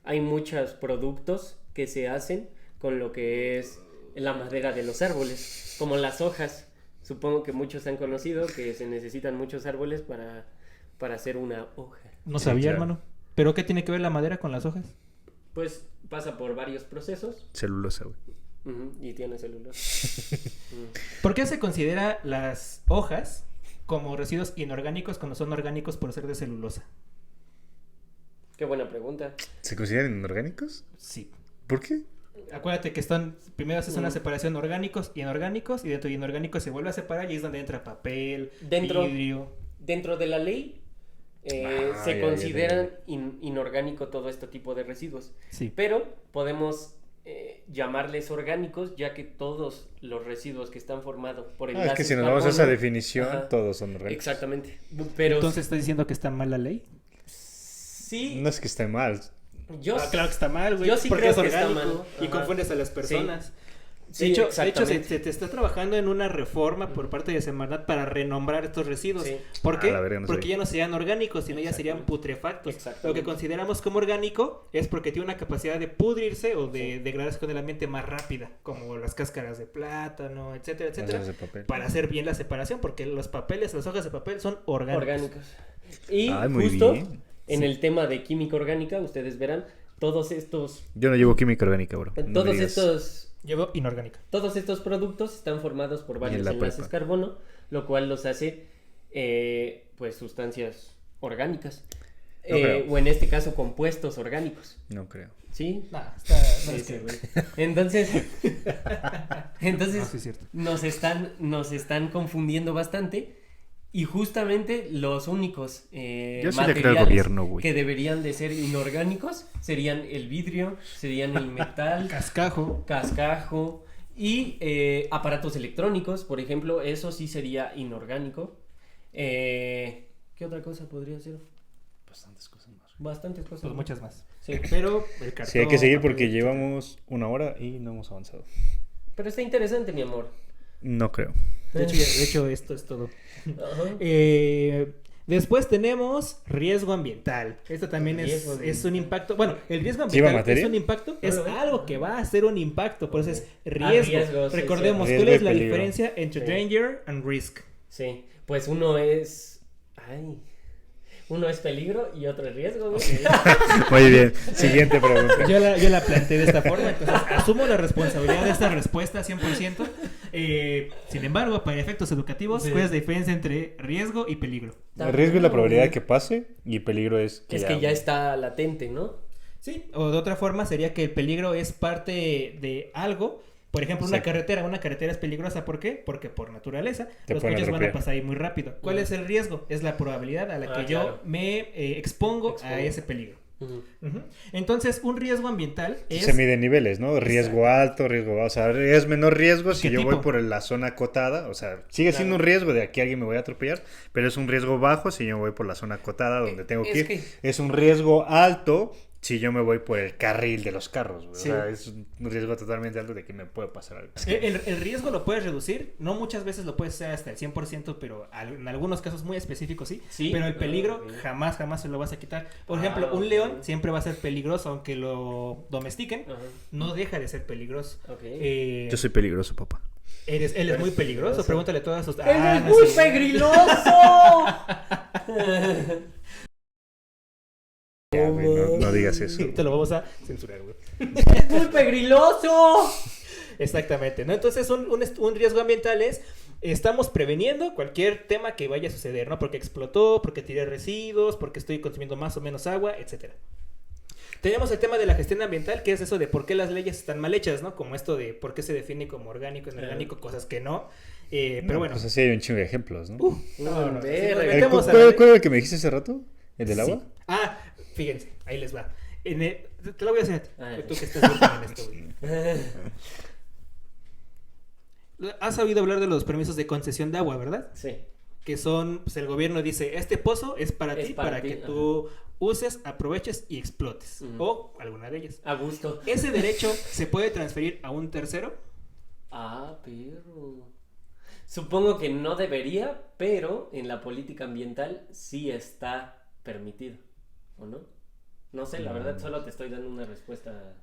hay muchos productos que se hacen con lo que es la madera de los árboles, como las hojas, supongo que muchos han conocido que se necesitan muchos árboles para hacer una hoja, No Sí, sabía, claro. hermano. ¿Pero qué tiene que ver la madera con las hojas? pues pasa por varios procesos. Celulosa, güey. Ujú, y tiene celulosa. ¿Por qué se considera las hojas como residuos inorgánicos cuando son orgánicos por ser de celulosa? Qué buena pregunta. ¿Se consideran inorgánicos? Sí. ¿Por qué? Acuérdate que primero haces una separación orgánicos y inorgánicos, y dentro de inorgánicos se vuelve a separar y es donde entra papel, vidrio. Dentro de la ley se ya consideran inorgánico todo este tipo de residuos. Sí. Pero podemos llamarles orgánicos, ya que todos los residuos que están formados por Es que enlaces si nos vamos a esa carbono- definición, Ajá. todos son orgánicos. Exactamente. Pero Entonces estás diciendo que está mal la ley. sí, No es que esté mal. yo Claro que está mal, güey. yo sí porque creo es que está orgánico mal. y Ajá. confundes a las personas. Sí, de hecho, exactamente. se te está trabajando en una reforma por parte de Semarnat para renombrar estos residuos. Sí. ¿Por qué? Ah, la verga, no Porque sabía. ya no serían orgánicos, sino ya serían Exactamente. putrefactos. Exactamente. Lo que consideramos como orgánico es porque tiene una capacidad de pudrirse o de degradarse con el ambiente más rápida, como las cáscaras de plátano, etcétera, Las etcétera. hojas de papel. Para hacer bien la separación, porque los papeles, las hojas de papel son orgánicos. orgánicos. Y Ay, muy justo bien. en el tema de química orgánica, ustedes verán todos estos Yo no llevo química orgánica, bro. No me todos digas. Llevo inorgánica. Todos estos productos están formados por varios la enlaces prepa. carbono, lo cual los hace pues sustancias orgánicas. No creo. O en este caso compuestos orgánicos. No creo. ¿Sí? Nah, está, no Sí, es sí, que- güey. Entonces, No, sí es cierto. nos están confundiendo bastante. Y justamente los únicos Yo sí le creo al materiales gobierno, güey. que deberían de ser inorgánicos serían el vidrio, serían el metal, Cascajo. cascajo y aparatos electrónicos, por ejemplo, eso sí sería inorgánico. ¿Qué otra cosa podría ser? Bastantes cosas más. Bastantes cosas. Pues muchas más. Sí. Pero el cartón, Sí, hay que seguir porque papel, llevamos 1 hora y no hemos avanzado. Pero está interesante, mi amor. No creo. De hecho, esto es todo. Ajá. Después tenemos riesgo ambiental. Esto también Riesgo es un impacto. Bueno, el riesgo ¿Lleva ambiental materia? es un impacto, es Claro. algo que va a ser un impacto, por eso es riesgo. riesgo, sí, Recordemos, sí. ¿cuál Riesgo es y la peligro. diferencia entre Sí. danger and risk? Sí, pues uno es... Ay. Uno es peligro y otro es riesgo, güey. Muy bien. Siguiente pregunta. Yo la planteé de esta forma, entonces asumo la responsabilidad de esta respuesta 100%. Sin embargo, para efectos educativos, Sí. ¿cuál es la diferencia entre riesgo y peligro? El riesgo es la probabilidad de que pase y peligro es que Es que ya está latente, ¿no? Sí, o de otra forma sería que el peligro es parte de algo. Por ejemplo, una carretera es peligrosa, ¿por qué? Porque por naturaleza Te los pueden coches van a atropellar. pasar ahí muy rápido. ¿Cuál es el riesgo? Es la probabilidad a la que yo claro. me expongo a ese peligro. Ujú. Ujú. Entonces, un riesgo ambiental es... Se mide en niveles, ¿no? Riesgo alto, riesgo bajo. O sea, es menor riesgo si ¿Qué yo tipo? voy por la zona acotada. O sea, sigue Claro. siendo un riesgo de aquí alguien me voy a atropellar, pero es un riesgo bajo si yo voy por la zona acotada donde tengo que es ir. que- Es un riesgo alto si yo me voy por el carril de los carros. Güey. Sí. O sea, es un riesgo totalmente alto de que me puede pasar algo. El riesgo lo puedes reducir, no muchas veces lo puedes hacer hasta el 100%, pero en algunos casos muy específicos sí. Sí. Pero el peligro Ok. jamás se lo vas a quitar. Por Ah, ejemplo, un ok. león siempre va a ser peligroso, aunque lo domestiquen, Ajá. no deja de ser peligroso. Ok. Yo soy peligroso, papá. Él es muy peligroso, peligroso. pregúntale a todas sus... ¡Él Ah, es no muy sé. pegriloso! Ya, güey, no digas eso. Te lo vamos a censurar, güey. ¡Es muy pegriloso! Exactamente, ¿no? Entonces un riesgo ambiental es estamos preveniendo cualquier tema que vaya a suceder, ¿no? Porque explotó, porque tiré residuos, porque estoy consumiendo más o menos agua, etcétera. Tenemos el tema de la gestión ambiental, que es eso de por qué las leyes están mal hechas, ¿no? Como esto de por qué se define como orgánico, inorgánico, cosas que no. Pero bueno. Pues así hay un chingo de ejemplos, ¿no? No, si si nos nos metemos ¿Cuál era el que me dijiste hace rato? ¿El del agua? Sí. Ah, fíjense, ahí les va. Te lo voy a hacer a ti, tú que estás en esto, güey. Has oído hablar de los permisos de concesión de agua, ¿verdad? Sí. Que son, pues el gobierno dice, este pozo es para ti, para ti, que tú uses, aproveches y explotes. O alguna de ellas. A gusto. ¿Ese derecho se puede transferir a un tercero? Perro. Supongo que no debería, pero en la política ambiental sí está permitido, ¿o no? No sé, la verdad solo te estoy dando una respuesta.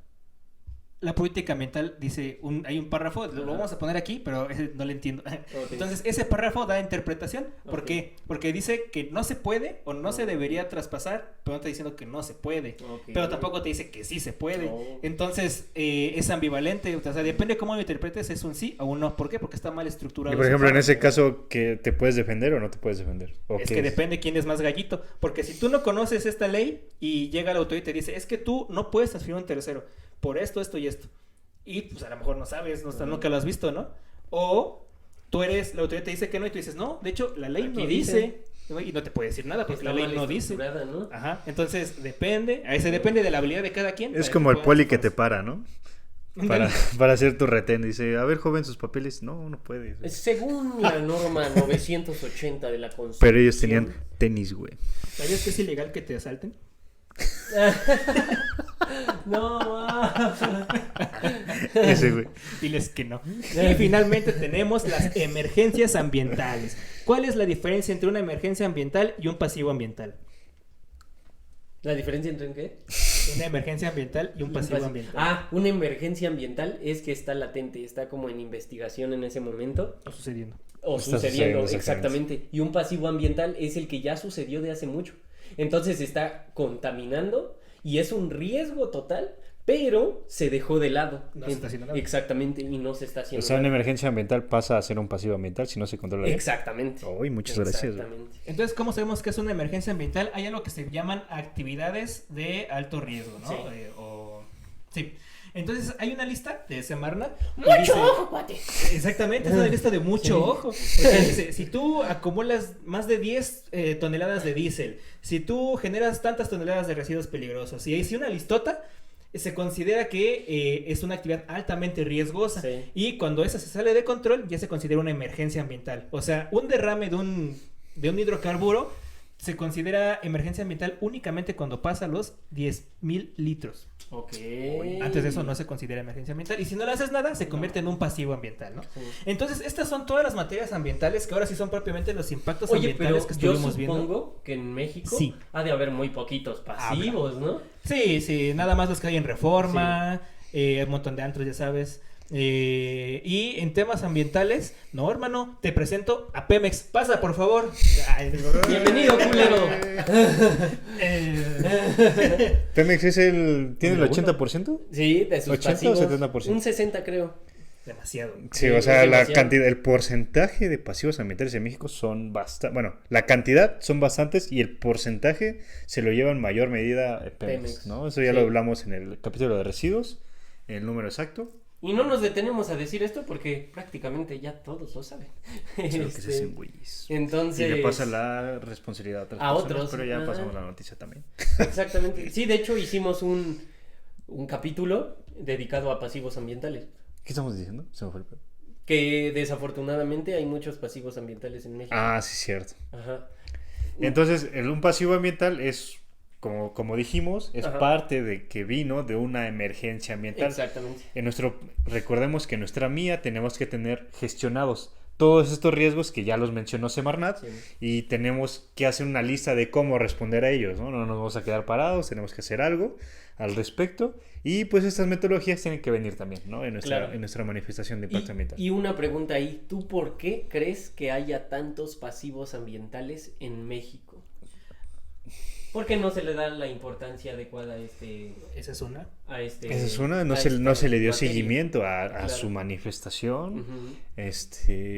La política ambiental dice, hay un párrafo, lo vamos a poner aquí, pero no lo entiendo. Okay. Entonces, ese párrafo da interpretación. ¿Por Ok. qué? Porque dice que no se puede o no se debería traspasar, pero no está diciendo que no se puede. Ok. Pero tampoco te dice que sí se puede. Oh. Entonces, es ambivalente. O sea, depende de cómo lo interpretes, es un sí o un no. ¿Por qué? Porque está mal estructurado. Y por ese ejemplo, en párrafo. ese caso, ¿que te puedes defender o no te puedes defender? ¿O Es qué que depende quién es más gallito. Porque si tú no conoces esta ley y llega la autoridad y te dice, es que tú no puedes transferir a un tercero por esto, esto y esto. Y pues a lo mejor no sabes, nunca lo has visto, ¿no? O la autoridad te dice que no y tú dices, no, de hecho la ley Aquí no dice. Y no te puede decir nada porque Está la ley mal no dice. estructurada, ¿no? Ajá, entonces depende, a ese depende de la habilidad de cada quien. Es para como que el poli puedan que te hacer para, ¿no? cosas. Para hacer tu retén. Dice, a ver, joven, sus papeles. No, no puedes. Según la norma 980 de la Constitución. Pero ellos tenían tenis, güey. ¿Sabías que es ilegal que te asalten? No, Ese, güey. Diles que no. Y finalmente tenemos las emergencias ambientales. ¿Cuál es la diferencia entre una emergencia ambiental y un pasivo ambiental? ¿La diferencia entre en qué? Una emergencia ambiental y un pasivo ambiental. Una emergencia ambiental es que está latente, está como en investigación en ese momento. Está sucediendo. O Está sucediendo, sucediendo, exactamente. Y un pasivo ambiental es el que ya sucedió de hace mucho. Entonces está contaminando y es un riesgo total, pero se dejó de lado. No se está haciendo nada. Exactamente, y no se está O haciendo sea, una nada. emergencia ambiental pasa a ser un pasivo ambiental si no se controla bien. Exactamente. Uy, muchas gracias, güey. Exactamente. Entonces, ¿cómo sabemos que es una emergencia ambiental? Hay algo que se llaman actividades de alto riesgo, ¿no? Sí. Sí. Entonces, hay una lista de Semarna. y ¡Mucho dice- ojo, cuate! Exactamente, es una lista de mucho ojo. Porque dice, si tú acumulas más de 10 toneladas de diésel, si tú generas tantas toneladas de residuos peligrosos, y hice una listota, se considera que es una actividad altamente riesgosa. Sí. Y cuando esa se sale de control, ya se considera una emergencia ambiental. O sea, un derrame de un hidrocarburo se considera emergencia ambiental únicamente cuando pasa los 10,000 litros. Ok. Antes de eso no se considera emergencia ambiental. Y si no le haces nada, se convierte en un pasivo ambiental, ¿no? Sí. Entonces, estas son todas las materias ambientales que ahora sí son propiamente los impactos Oye, pero ambientales que yo estuvimos supongo viendo. que en México Sí. ha de haber muy poquitos pasivos, ¿no? Sí, nada más los que hay en Reforma, un montón de antros, ya sabes. Y en temas ambientales, no, hermano, te presento a Pemex. Pasa, por favor. Bienvenido, culero. Pemex es tiene el Número 80%. Sí, de sus 80 o pasivos. 70%. Un 60 creo. Demasiado. Sí, Sí, o sea, es la demasiado. cantidad, el porcentaje de pasivos ambientales en México son bastante, bueno, la cantidad son bastantes y el porcentaje se lo lleva en mayor medida Pemex, Pemex. ¿no? Eso ya Sí. lo hablamos en el capítulo de residuos, el número exacto. Y no nos detenemos a decir esto porque prácticamente ya todos lo saben. Creo que se Este, hacen güeyes. Entonces. Y le pasa la responsabilidad a otras A personas, otros, pero ya ajá. pasamos la noticia también. Exactamente. Sí, de hecho hicimos un capítulo dedicado a pasivos ambientales. ¿Qué estamos diciendo? Se me fue el pedo. Que desafortunadamente hay muchos pasivos ambientales en México. Ah, sí, cierto. Ajá. Entonces, un pasivo ambiental es, como dijimos, es Ajá. parte de que vino de una emergencia ambiental. Exactamente. Recordemos que en nuestra MIA tenemos que tener gestionados todos estos riesgos que ya los mencionó Semarnat Sí. y tenemos que hacer una lista de cómo responder a ellos, ¿no? No nos vamos a quedar parados, tenemos que hacer algo al respecto y pues estas metodologías tienen que venir también, ¿no? En Claro. nuestra manifestación de impacto ambiental. Y una pregunta ahí, ¿tú por qué crees que haya tantos pasivos ambientales en México? Porque no se le da la importancia adecuada Esa es una. Esa es una, no a se le dio materia. seguimiento a Claro. su manifestación, Ujú.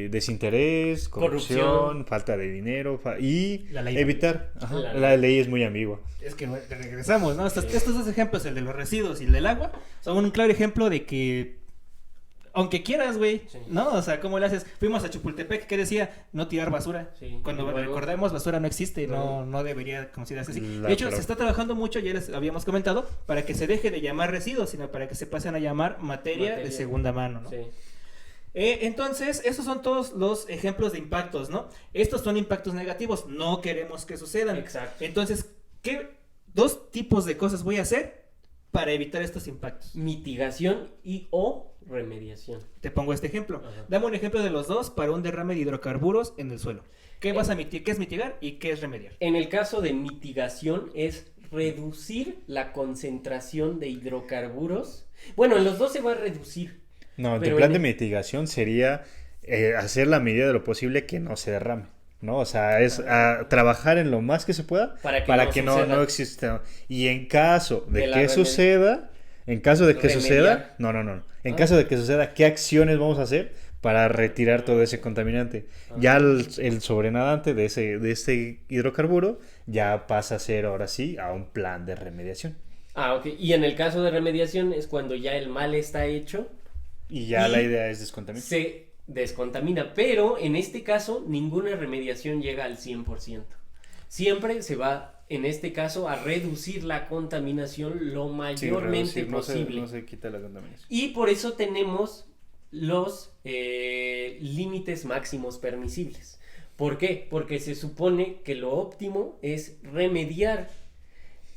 desinterés, corrupción, falta de dinero y La ley. evitar. Ajá, La la ley es muy ambigua. Es que regresamos, ¿no? Estos dos ejemplos, el de los residuos y el del agua, son un claro ejemplo de que, aunque quieras, güey, Sí. ¿no? O sea, ¿cómo le haces? Fuimos a Chapultepec, ¿qué decía? No tirar basura. Sí. Cuando Y luego- recordemos, basura no existe, No. no debería considerarse así. La De hecho, palabra. se está trabajando mucho, ya les habíamos comentado, para que se deje de llamar residuos, sino para que se pasen a llamar materia de segunda mano, ¿no? Sí. Entonces, esos son todos los ejemplos de impactos, ¿no? Estos son impactos negativos, no queremos que sucedan. Exacto. Entonces, ¿qué dos tipos de cosas voy a hacer para evitar estos impactos? Mitigación y o remediación. Te pongo este ejemplo. Ajá. Dame un ejemplo de los dos para un derrame de hidrocarburos en el suelo. ¿Qué vas a mitigar? ¿Qué es mitigar y qué es remediar? En el caso de mitigación es reducir la concentración de hidrocarburos. Bueno, en los dos se va a reducir. No, Pero tu plan en de el- mitigación sería hacer la medida de lo posible que no se derrame, ¿no? O sea, es trabajar en lo más que se pueda Para que no no suceda. exista. Y en caso de De la que remed- suceda, en caso de que Remediar. suceda, no. En Ah. caso de que suceda, ¿qué acciones vamos a hacer para retirar todo ese contaminante? Ah. Ya el sobrenadante de ese hidrocarburo ya pasa a ser ahora sí a un plan de remediación. Ah, ok. Y en el caso de remediación es cuando ya el mal está hecho, Y ya Y la idea es descontaminar. se descontamina. Pero en este caso, ninguna remediación llega al 100%. Siempre se va, en este caso, a reducir la contaminación lo Sí, mayormente reducir, posible. no se quita la contaminación. Y por eso tenemos los límites máximos permisibles. ¿Por qué? Porque se supone que lo óptimo es remediar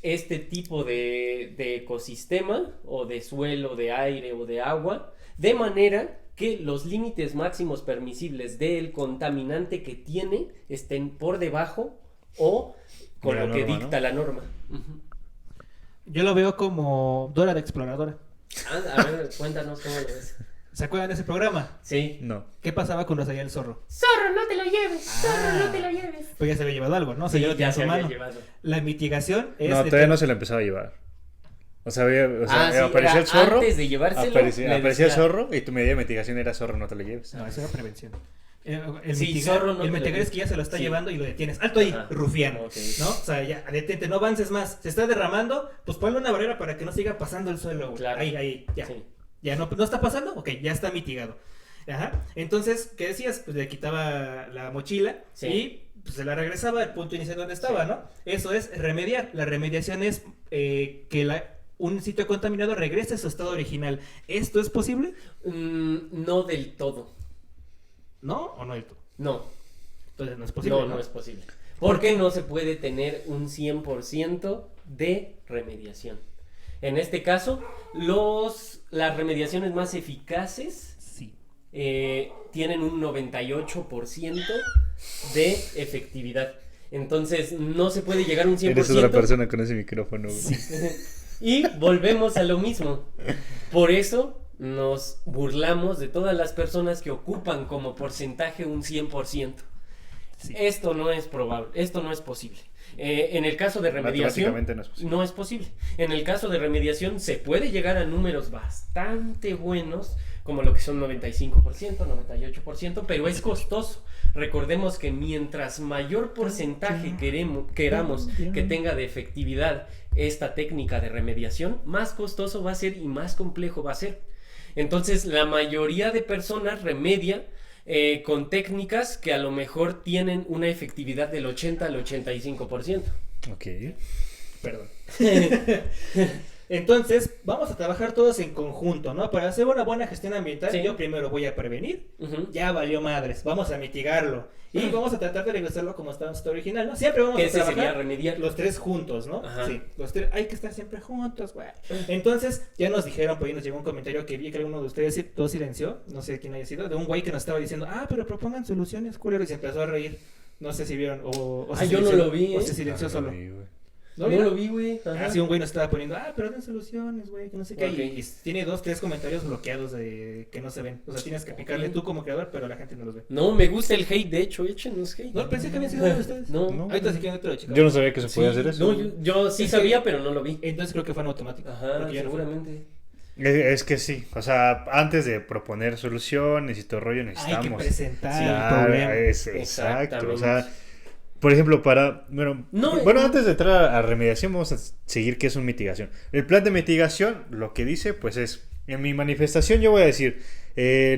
este tipo de ecosistema o de suelo, de aire o de agua, de manera que los límites máximos permisibles del contaminante que tiene estén por debajo o con De la lo que norma, dicta ¿no? la norma. Ujú. Yo lo veo como Dora la Exploradora. A ver, cuéntanos cómo lo ves. ¿Se acuerdan de ese programa? Sí. No. ¿Qué pasaba cuando salía el zorro? Zorro, no te lo lleves. Zorro, no te lo lleves. Pues ya se había llevado algo, ¿no? O sea, Sí, ya lo tenía ya en su se había mano. llevado. La mitigación es... No, todavía no se lo empezaba a llevar. O sea, Sí, aparecía era el zorro. antes de llevárselo. Aparecía le el decía, zorro y tu medida de mitigación era zorro, no te lo lleves. No, eso era prevención. Sí, zorro no el te lo mitigar lleves. es que ya se lo está Sí. llevando y lo detienes. ¡Alto ahí, Ajá. rufián! Ok. ¿No? O sea, ya, detente, no avances más. Se está derramando, pues ponle una barrera para que no siga pasando el suelo, güey. Claro. Ahí, ya. Sí. Ya no está pasando, ok, ya está mitigado. Ajá. Entonces, ¿qué decías? Pues le quitaba la mochila Sí. y pues, se la regresaba al punto inicial donde estaba, Sí. ¿no? Eso es remediar. La remediación es que un sitio contaminado regrese a su estado original. ¿Esto es posible? No del todo. ¿No? ¿O no del todo? No. Entonces no es posible. No es posible. Porque no se puede tener un 100% de remediación. En este caso, las remediaciones más eficaces Sí. tienen un 98% de efectividad. Entonces, no se puede llegar a un 100%. Eres otra persona con ese micrófono, güey. Y volvemos a lo mismo. Por eso nos burlamos de todas las personas que ocupan como porcentaje un 100%. Sí. Esto no es probable, esto no es posible. En el caso de remediación, Matemáticamente no es posible. no es posible. En el caso de remediación se puede llegar a números bastante buenos, como lo que son 95%, 98%, pero es costoso. Recordemos que mientras mayor porcentaje queramos que tenga de efectividad esta técnica de remediación, más costoso va a ser y más complejo va a ser. Entonces, la mayoría de personas remedia con técnicas que a lo mejor tienen una efectividad del 80 al 85%. Ok. Perdón. Entonces, vamos a trabajar todos en conjunto, ¿no? Para hacer una buena gestión ambiental, Sí. yo primero voy a prevenir. Ujú. Ya valió madres, vamos a mitigarlo. Y vamos a tratar de regresarlo como estaba en su estado original, ¿no? Siempre vamos Que a ese sería trabajar remediar. los tres juntos, ¿no? Ajá. Sí, los tres, hay que estar siempre juntos, güey. Entonces, ya nos dijeron, por ahí nos llegó un comentario que vi que alguno de ustedes todo silenció, no sé quién haya sido, de un güey que nos estaba diciendo, pero propongan soluciones, culero, y se empezó a reír. No sé si vieron, o Yo no lo vi, o se silenció solo. Sí, güey. No lo vi, güey. Ajá. Sí, un güey nos estaba poniendo, pero den soluciones, güey, que no sé qué. Ok. Y tiene 2, 3 comentarios bloqueados de que no se ven. O sea, tienes que picarle tú como creador, pero la gente no los ve. No, me gusta el hate, de hecho, échenos hate. No, pensé que habían sido de ustedes. No. Ahorita sí que no te lo he checado. Yo no sabía que se Sí, podía hacer eso. No, yo sí Es que- sabía, pero no lo vi. Entonces creo que fue en automático. Ajá, porque ya no fue. seguramente. Es que sí, o sea, antes de proponer soluciones y todo el rollo Hay que necesitamos. presentar el Claro, problema. exacto, o sea, Exactamente. por ejemplo, bueno, No, antes de entrar a remediación vamos a seguir qué es una mitigación. El plan de mitigación, lo que dice, pues es, en mi manifestación yo voy a decir,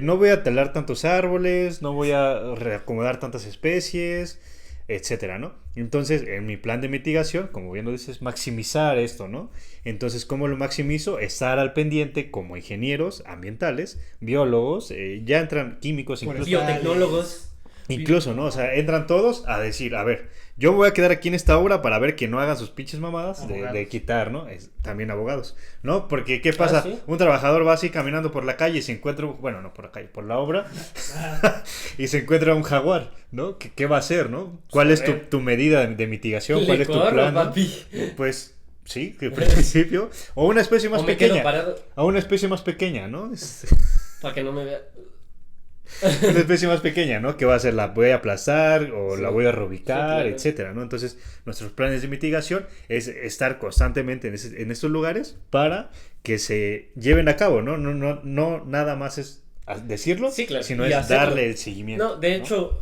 no voy a talar tantos árboles, no voy a reacomodar tantas especies, etcétera, ¿no? Entonces, en mi plan de mitigación, como bien lo dices, maximizar esto, ¿no? Entonces, ¿cómo lo maximizo? Estar al pendiente como ingenieros ambientales, biólogos, ya entran químicos, incluso, Biotecnólogos. ¿no? O sea, entran todos a decir, a ver, yo voy a quedar aquí en esta obra para ver que no hagan sus pinches mamadas de quitar, ¿no? También abogados, ¿no? Porque, ¿qué pasa? ¿sí? Un trabajador va así caminando por la calle y se encuentra, bueno, no por la calle, por la obra, y se encuentra un jaguar, ¿no? ¿Qué va a hacer, no? ¿Cuál es tu medida de mitigación? ¿Cuál Le es tu corro, plan? ¿no? papi. Pues, sí, que al principio, o una especie más O me quedo pequeña, parado a una especie más pequeña, ¿no? para que no me vea. Una especie más pequeña, ¿no? ¿Qué va a hacer? ¿La voy a aplastar o Sí. la voy a reubicar, Sí, claro. etcétera, ¿no? Entonces, nuestros planes de mitigación es estar constantemente en estos lugares para que se lleven a cabo, ¿no? No nada más es decirlo, Sí, claro, sino y es hacerlo. darle el seguimiento. No, de hecho,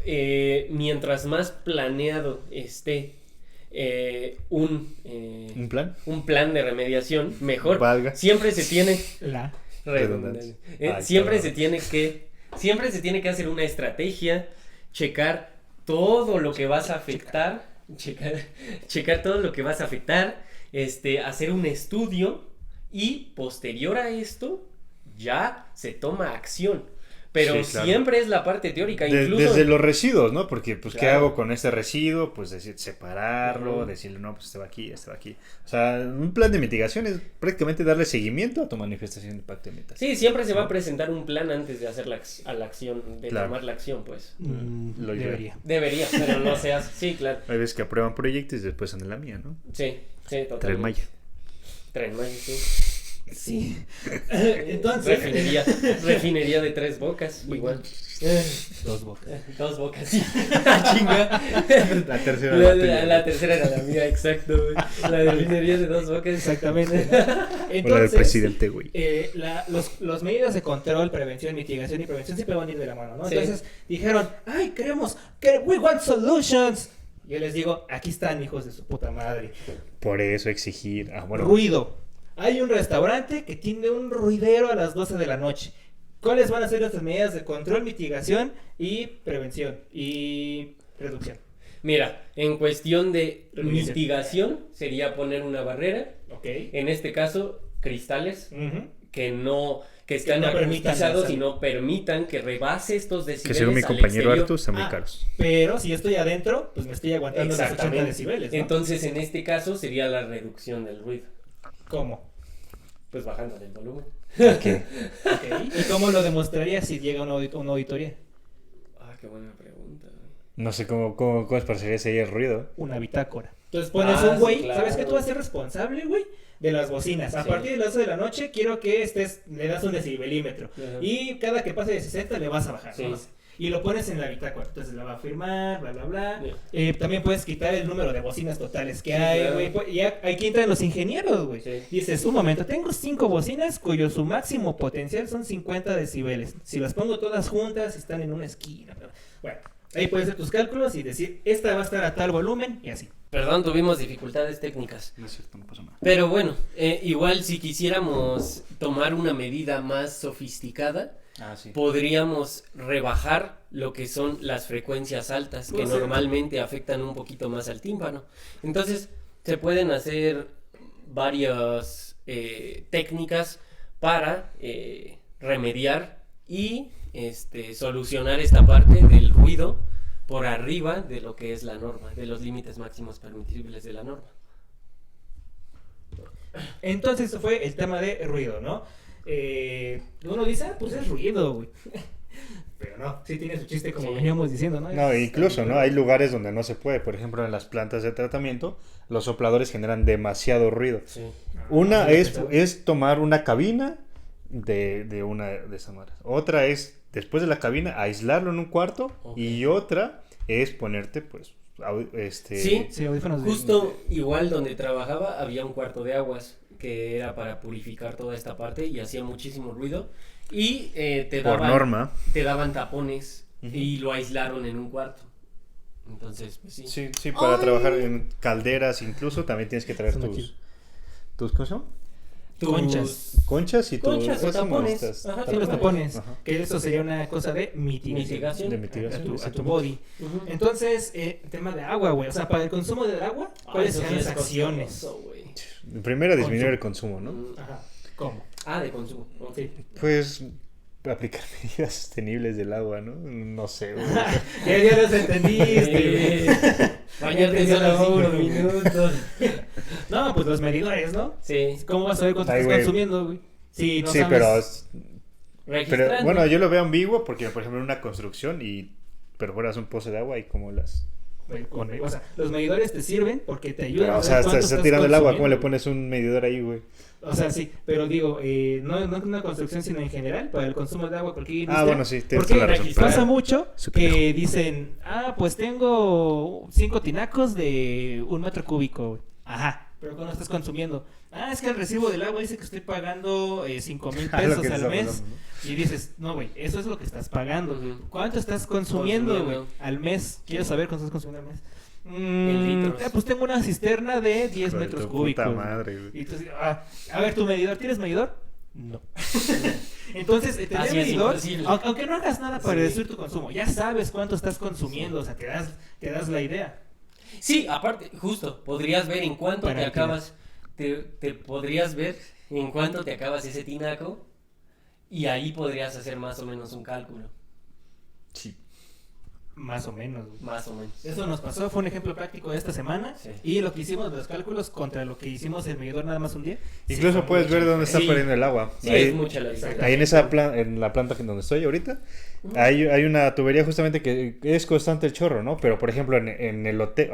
mientras más planeado esté ¿Un plan? un plan de remediación, mejor. Valga. Siempre se tiene La. Redundancia. Ay, siempre cabrón. siempre se tiene que hacer una estrategia, checar todo lo que vas a afectar, checar todo lo que vas a afectar, hacer un estudio y posterior a esto ya se toma acción. Pero Sí, claro. siempre es la parte teórica, incluso Desde los residuos, ¿no? Porque, pues, ¿qué Claro. hago con este residuo? Pues, decir, separarlo, Ujú. decirle, no, pues, este va aquí, este va aquí. O sea, un plan de mitigación es prácticamente darle seguimiento a tu manifestación de impacto ambiental. sí, siempre se va a presentar un plan antes de hacer a la acción, de Claro. tomar la acción, pues. Lo ideal. Debería. Debería, pero no se hace. Sí, claro. Hay veces que aprueban proyectos y después andan la mía, ¿no? Sí, totalmente. Tren Maya. Tren Maya, sí. Sí. Entonces. Refinería de 3 bocas, igual. 2 bocas. 2 bocas, sí. Chinga. La tercera La tercera era la mía, exacto, güey. La refinería de 2 bocas. Exactamente. O la del Entonces, presidente, güey. los medidas de control, prevención, mitigación y prevención siempre van a ir de la mano, ¿no? Sí. Entonces dijeron, ay, we want solutions. Yo les digo, aquí están, hijos de su puta madre. Por eso exigir. Bueno, Ruido. Hay un restaurante que tiene un ruidero a las 12 de la noche. ¿Cuáles van a ser nuestras medidas de control, mitigación y prevención y reducción? Mira, en cuestión de Remediación. mitigación sería poner una barrera. Ok. En este caso, cristales Ujú. que están no permitan acústizados hacer- y no permitan que rebase estos que decibeles según mi al compañero exterior. Artu están muy Ah, caros. Pero si yo estoy adentro, pues me estoy aguantando los 80 Exactamente. decibeles, ¿no? Entonces, en este caso sería la reducción del ruido, ¿Cómo? pues bajando el volumen. Ok. ¿Y cómo lo demostraría si llega una auditoría? Ah, qué buena pregunta. Güey. No sé cómo parecería ese el ruido. Una bitácora. Entonces pones Ah, un güey, sí, claro. ¿sabes qué? Tú vas a ser responsable, güey, de las bocinas. A Sí. partir de las 12 de la noche quiero que le das un decibelímetro. Ajá. Y cada que pase de 60 le vas a bajar, Sí. ¿no? Y lo pones en la bitácora. Entonces la va a firmar, bla, bla, bla. Yeah. También puedes quitar el número de bocinas totales que Sí, hay, claro. güey. Y aquí entran los ingenieros, güey. Sí. Dices, un momento, tengo 5 bocinas cuyo su máximo potencial son 50 decibeles. Si las pongo todas juntas, están en una esquina. Bueno, ahí puedes hacer tus cálculos y decir, esta va a estar a tal volumen y así. Perdón, tuvimos dificultades técnicas. No es cierto, no pasa nada. Pero bueno, igual si quisiéramos tomar una medida más sofisticada, Ah, sí. podríamos rebajar lo que son las frecuencias altas que Pues sí. normalmente afectan un poquito más al tímpano. Entonces, se pueden hacer varias técnicas para remediar y solucionar esta parte del ruido por arriba de lo que es la norma, de los límites máximos permitibles de la norma. Entonces eso fue el tema de ruido, ¿no? Uno dice, pues es ruido, güey. Pero pero no, sí tiene su chiste como Sí. veníamos diciendo, ¿no? No, Es incluso, ¿no? habilidoso. Hay lugares donde no se puede. Por ejemplo, en las plantas de tratamiento, los sopladores generan demasiado ruido. Sí. Una Sí, es, pesado. es tomar una cabina de una de esas madres. Otra es, después de la cabina, aislarlo en un cuarto. Ok. Y otra es ponerte, pues, Sí. Sí, audífonos de- Justo igual donde trabajaba había un cuarto de aguas que era para purificar toda esta parte y hacía muchísimo ruido y te por daban norma. te daban tapones Ujú. y lo aislaron en un cuarto. Entonces, pues sí. Sí, sí, para trabajar en calderas incluso también tienes que traer Son tus, aquí. ¿cómo se llama? Tus- Conchas. Conchas y tus... Conchas o ¿cómo se llaman tapones. estas? Ajá, Sí, los tapones. Ajá. Que eso sería una cosa de mitigación. Mitigación. De mitigación, A tu body. Ujú. Entonces, tema de agua, güey. O sea, para el consumo del agua, ¿cuáles Eso sí serían es las acciones? costoso, güey. Primero, disminuir Consumo. el consumo, ¿no? Mm, Ajá. ¿Cómo? de consumo. Ok. Sí. Pues aplicar medidas sostenibles del agua, ¿no? No sé, güey. Ya los entendiste, güey. Bañarte solo 5 minutos. No, pues los medidores, ¿no? Sí. ¿Cómo vas a ver cuánto Ay, estás güey. consumiendo, güey? Sí, no Sí, sabes. pero Registrando. bueno, yo lo veo ambiguo porque, por ejemplo, en una construcción y perforas un pozo de agua y como las... Güey, o sea, los medidores te sirven porque te ayudan Pero, a o ver sea, cuánto está estás tirando el agua, ¿cómo le consumiendo. pones un medidor ahí, güey? O sea, sí, pero digo, no en una construcción, sino en general, para el consumo de agua, cualquier industria. Ah, bueno, sí, tienes Porque toda la razón. pasa mucho Súper que lejos. dicen, pues tengo 5 tinacos de 1 metro cúbico, güey. Ajá, pero ¿cuándo estás consumiendo? Es que el recibo del agua dice que estoy pagando 5,000 Ah, lo pesos que al estamos mes. hablando, ¿no? Y dices, no, güey, eso es lo que estás pagando. Ujú. ¿Cuánto estás consumiendo, güey, Consumiendo. al mes? Quiero saber cuánto estás consumiendo al mes. En litros. Pues tengo una cisterna de 10 Hijo de metros tu cúbicos. puta güey. madre, güey. Y entonces, a ver, ¿tu medidor? ¿Tienes medidor? No. Entonces, tener Así es medidor, imposible. aunque no hagas nada para Sí. reducir tu consumo, ya sabes cuánto estás consumiendo, o sea, te das la idea. Sí, aparte, justo, podrías ver en cuánto Para te el acabas, te podrías ver en cuánto te acabas ese tinaco y ahí podrías hacer más o menos un cálculo, Sí. Más o menos, güey. más o menos. Eso nos pasó, fue un ejemplo práctico de esta semana. Sí. Y lo que hicimos, los cálculos contra lo que hicimos el medidor nada más un día. Incluso sí, puedes fue ver mucha dónde está Sí. perdiendo el agua. Sí, Ahí- es mucha la diferencia. Ahí en esa en la planta donde estoy ahorita, hay una tubería justamente que es constante el chorro, ¿no? Pero por ejemplo en el hotel,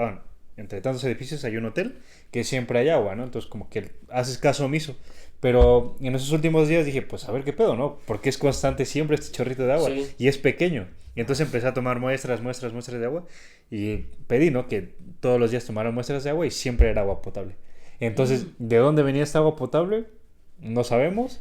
entre tantos edificios hay un hotel que siempre hay agua, ¿no? Entonces como que haces caso omiso. Pero en esos últimos días dije, pues a ver qué pedo, ¿no? Porque es constante siempre este chorrito de agua Sí. y es pequeño. Y entonces empecé a tomar muestras de agua y pedí, ¿no? Que todos los días tomaran muestras de agua y siempre era agua potable. Entonces, ¿de dónde venía esta agua potable? No sabemos.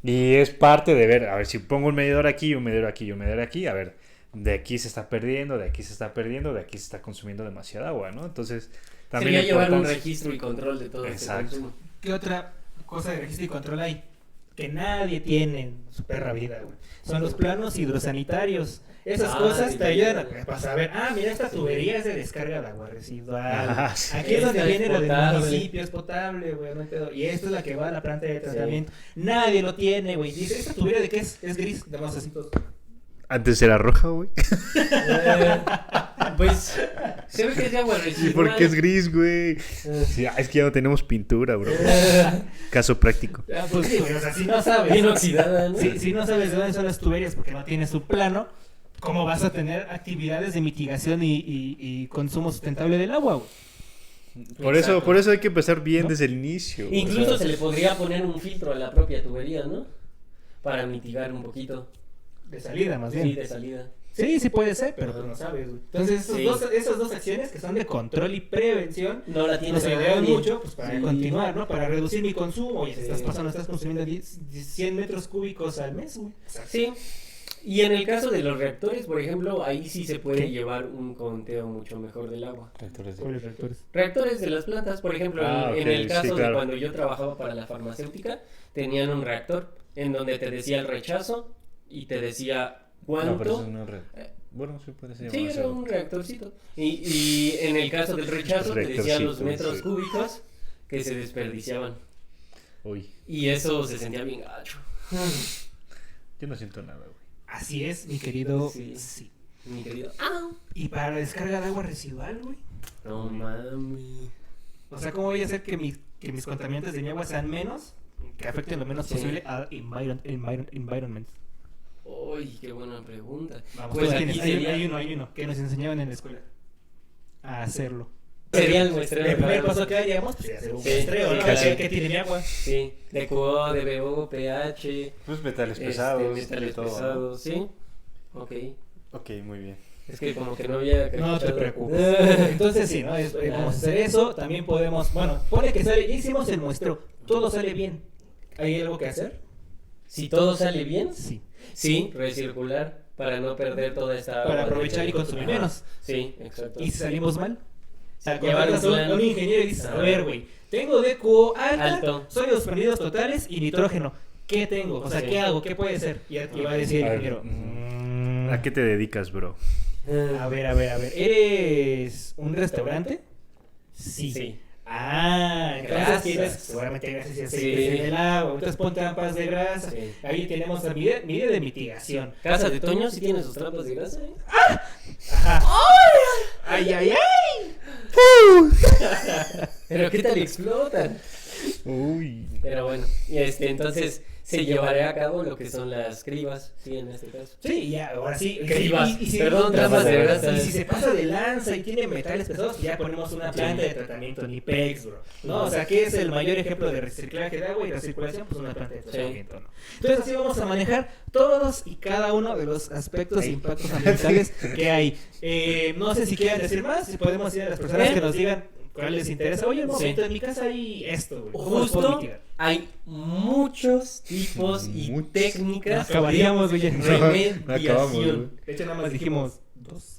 Y es parte de ver, a ver, si pongo un medidor aquí, un medidor aquí y un medidor aquí, a ver, de aquí se está perdiendo, de aquí se está perdiendo, de aquí se está consumiendo demasiada agua, ¿no? Entonces, también Sería la llevar un importancia- registro y control de todo este Exacto. consumo. ¿Qué otra cosa de registro y control hay? Que nadie tiene en su perra vida, güey. Son los planos hidrosanitarios. Esas cosas sí, te ayudan sí. a saber, mira, esta tubería es de descarga de agua residual. Ajá, sí. Aquí es donde Esta es viene lo del potable. municipio, es potable, güey, no hay pedo. Y esta es la que va a la planta de tratamiento. Nadie lo tiene, güey. Dice, ¿esta tubería de qué es? Es gris, de más así todos. Antes era roja, güey. Pues se ve que es de agua ¿Y residual. por qué es gris, güey? Sí, es que ya no tenemos pintura, bro. Caso práctico. Pues sí, güey, o sea, si no sabes. Bien oxidada, ¿no? Si no sabes de dónde son las tuberías porque no tienes su plano, ¿cómo vas a tener actividades de mitigación y consumo sustentable del agua, güey? Por Exacto. eso hay que empezar bien ¿No? desde el inicio. Incluso o sea, se le podría poner un filtro a la propia tubería, ¿no? Para mitigar un poquito. De salida, más bien. Sí, de salida. Sí, sí puede ser, pero pues no sabes, güey. Entonces, Sí. esas dos acciones que son de control y prevención No la nos tienes ayudan nadie. mucho pues, para Sí. continuar, ¿no? Para reducir mi consumo. Oye, si Sí. estás consumiendo 100 metros cúbicos al mes, güey. Sí. Y en el caso de los reactores, por ejemplo, ahí sí se puede ¿Qué? llevar un conteo mucho mejor del agua. reactores de- ¿Cuáles reactores? Reactores de las plantas, por ejemplo, en ok, el caso sí, de claro. cuando yo trabajaba para la farmacéutica, tenían un reactor en donde te decía el rechazo y te decía No, pero eso cuánto. es una bueno, sí puede ser. Sí, llamarse era algo. un reactorcito. Y en el caso del rechazo te decía los Reactorcito, metros sí. cúbicos que se desperdiciaban. Uy, Y eso se sentía bien gacho. yo no siento nada, güey. Así es, mi querido. Sí. Sí. Mi querido. Y para la descarga de agua residual, güey. No mames. O sea, ¿cómo voy a hacer que mis contaminantes de mi agua sean menos? Que afecten lo menos Sí. posible al environment. Uy, qué buena pregunta. Vamos, Pues tú aquí tienes. sería, Hay uno que nos enseñaban en la escuela a hacerlo. sería el muestreo. El primer claro. paso que haríamos, pues hacer un Sí, muestreo, sí, ¿no? claro. Que tiene mi agua. Sí, de QO, de BO, pH, Pues metales pesados. metales y todo, ¿no? pesados, sí. Ok. Ok, muy bien. Es que como que no había... No te escuchado. preocupes. Entonces sí, ¿no? Vamos a hacer eso. También podemos, bueno, pone que sale, ya hicimos el muestreo. Todo sale bien. ¿Hay algo que hacer? Si todo sale bien, Sí. sí, recircular para no perder toda esta agua. Para aprovechar y consumir menos. Sí, exacto. ¿Y si salimos mal? O sea, Llevar un contratas a plan. un ingeniero y dices, a ver, güey, tengo DQO alta, Alto. sólidos perdidos totales y nitrógeno. ¿Qué tengo? O sea, Sí. ¿qué hago? ¿Qué puede ser? Y va a decir el A ver, ingeniero. ¿A qué te dedicas, bro? A ver. ¿Eres un restaurante? Sí. Ah, entonces Grasas. tienes seguramente grasas y aceites Sí. en el agua. Entonces pon trampas de grasa. Sí. Ahí tenemos la medida de mitigación. Casa de Toño sí tiene sus trampas de grasa, ¿eh? Ajá. ¡Ay! Pero qué tal explotan. Uy. Pero bueno, entonces se llevará a cabo lo que son las cribas, sí, en este caso. Sí, ya, ahora sí. Cribas, Y si- perdón, trampas de grasa. Y si se pasa de lanza y tiene metales pesados, ya ponemos una planta de tratamiento Nipex, bro. ¿No? O sea, ¿qué es el mayor ejemplo de reciclaje de agua y recirculación? Pues una planta de tratamiento, ¿no? Entonces así vamos a manejar todos y cada uno de los aspectos e impactos ambientales que hay. No sé si quieran decir más, si podemos ir a las personas que nos digan cuál les interesa. Oye, un momento, en mi casa hay esto, güey. ¿Cómo lo puedo Justo mitigar? hay muchos tipos y Muchos. técnicas Acabaríamos, güey. de No acabamos, güey. remediación. De hecho, nada más dijimos dos.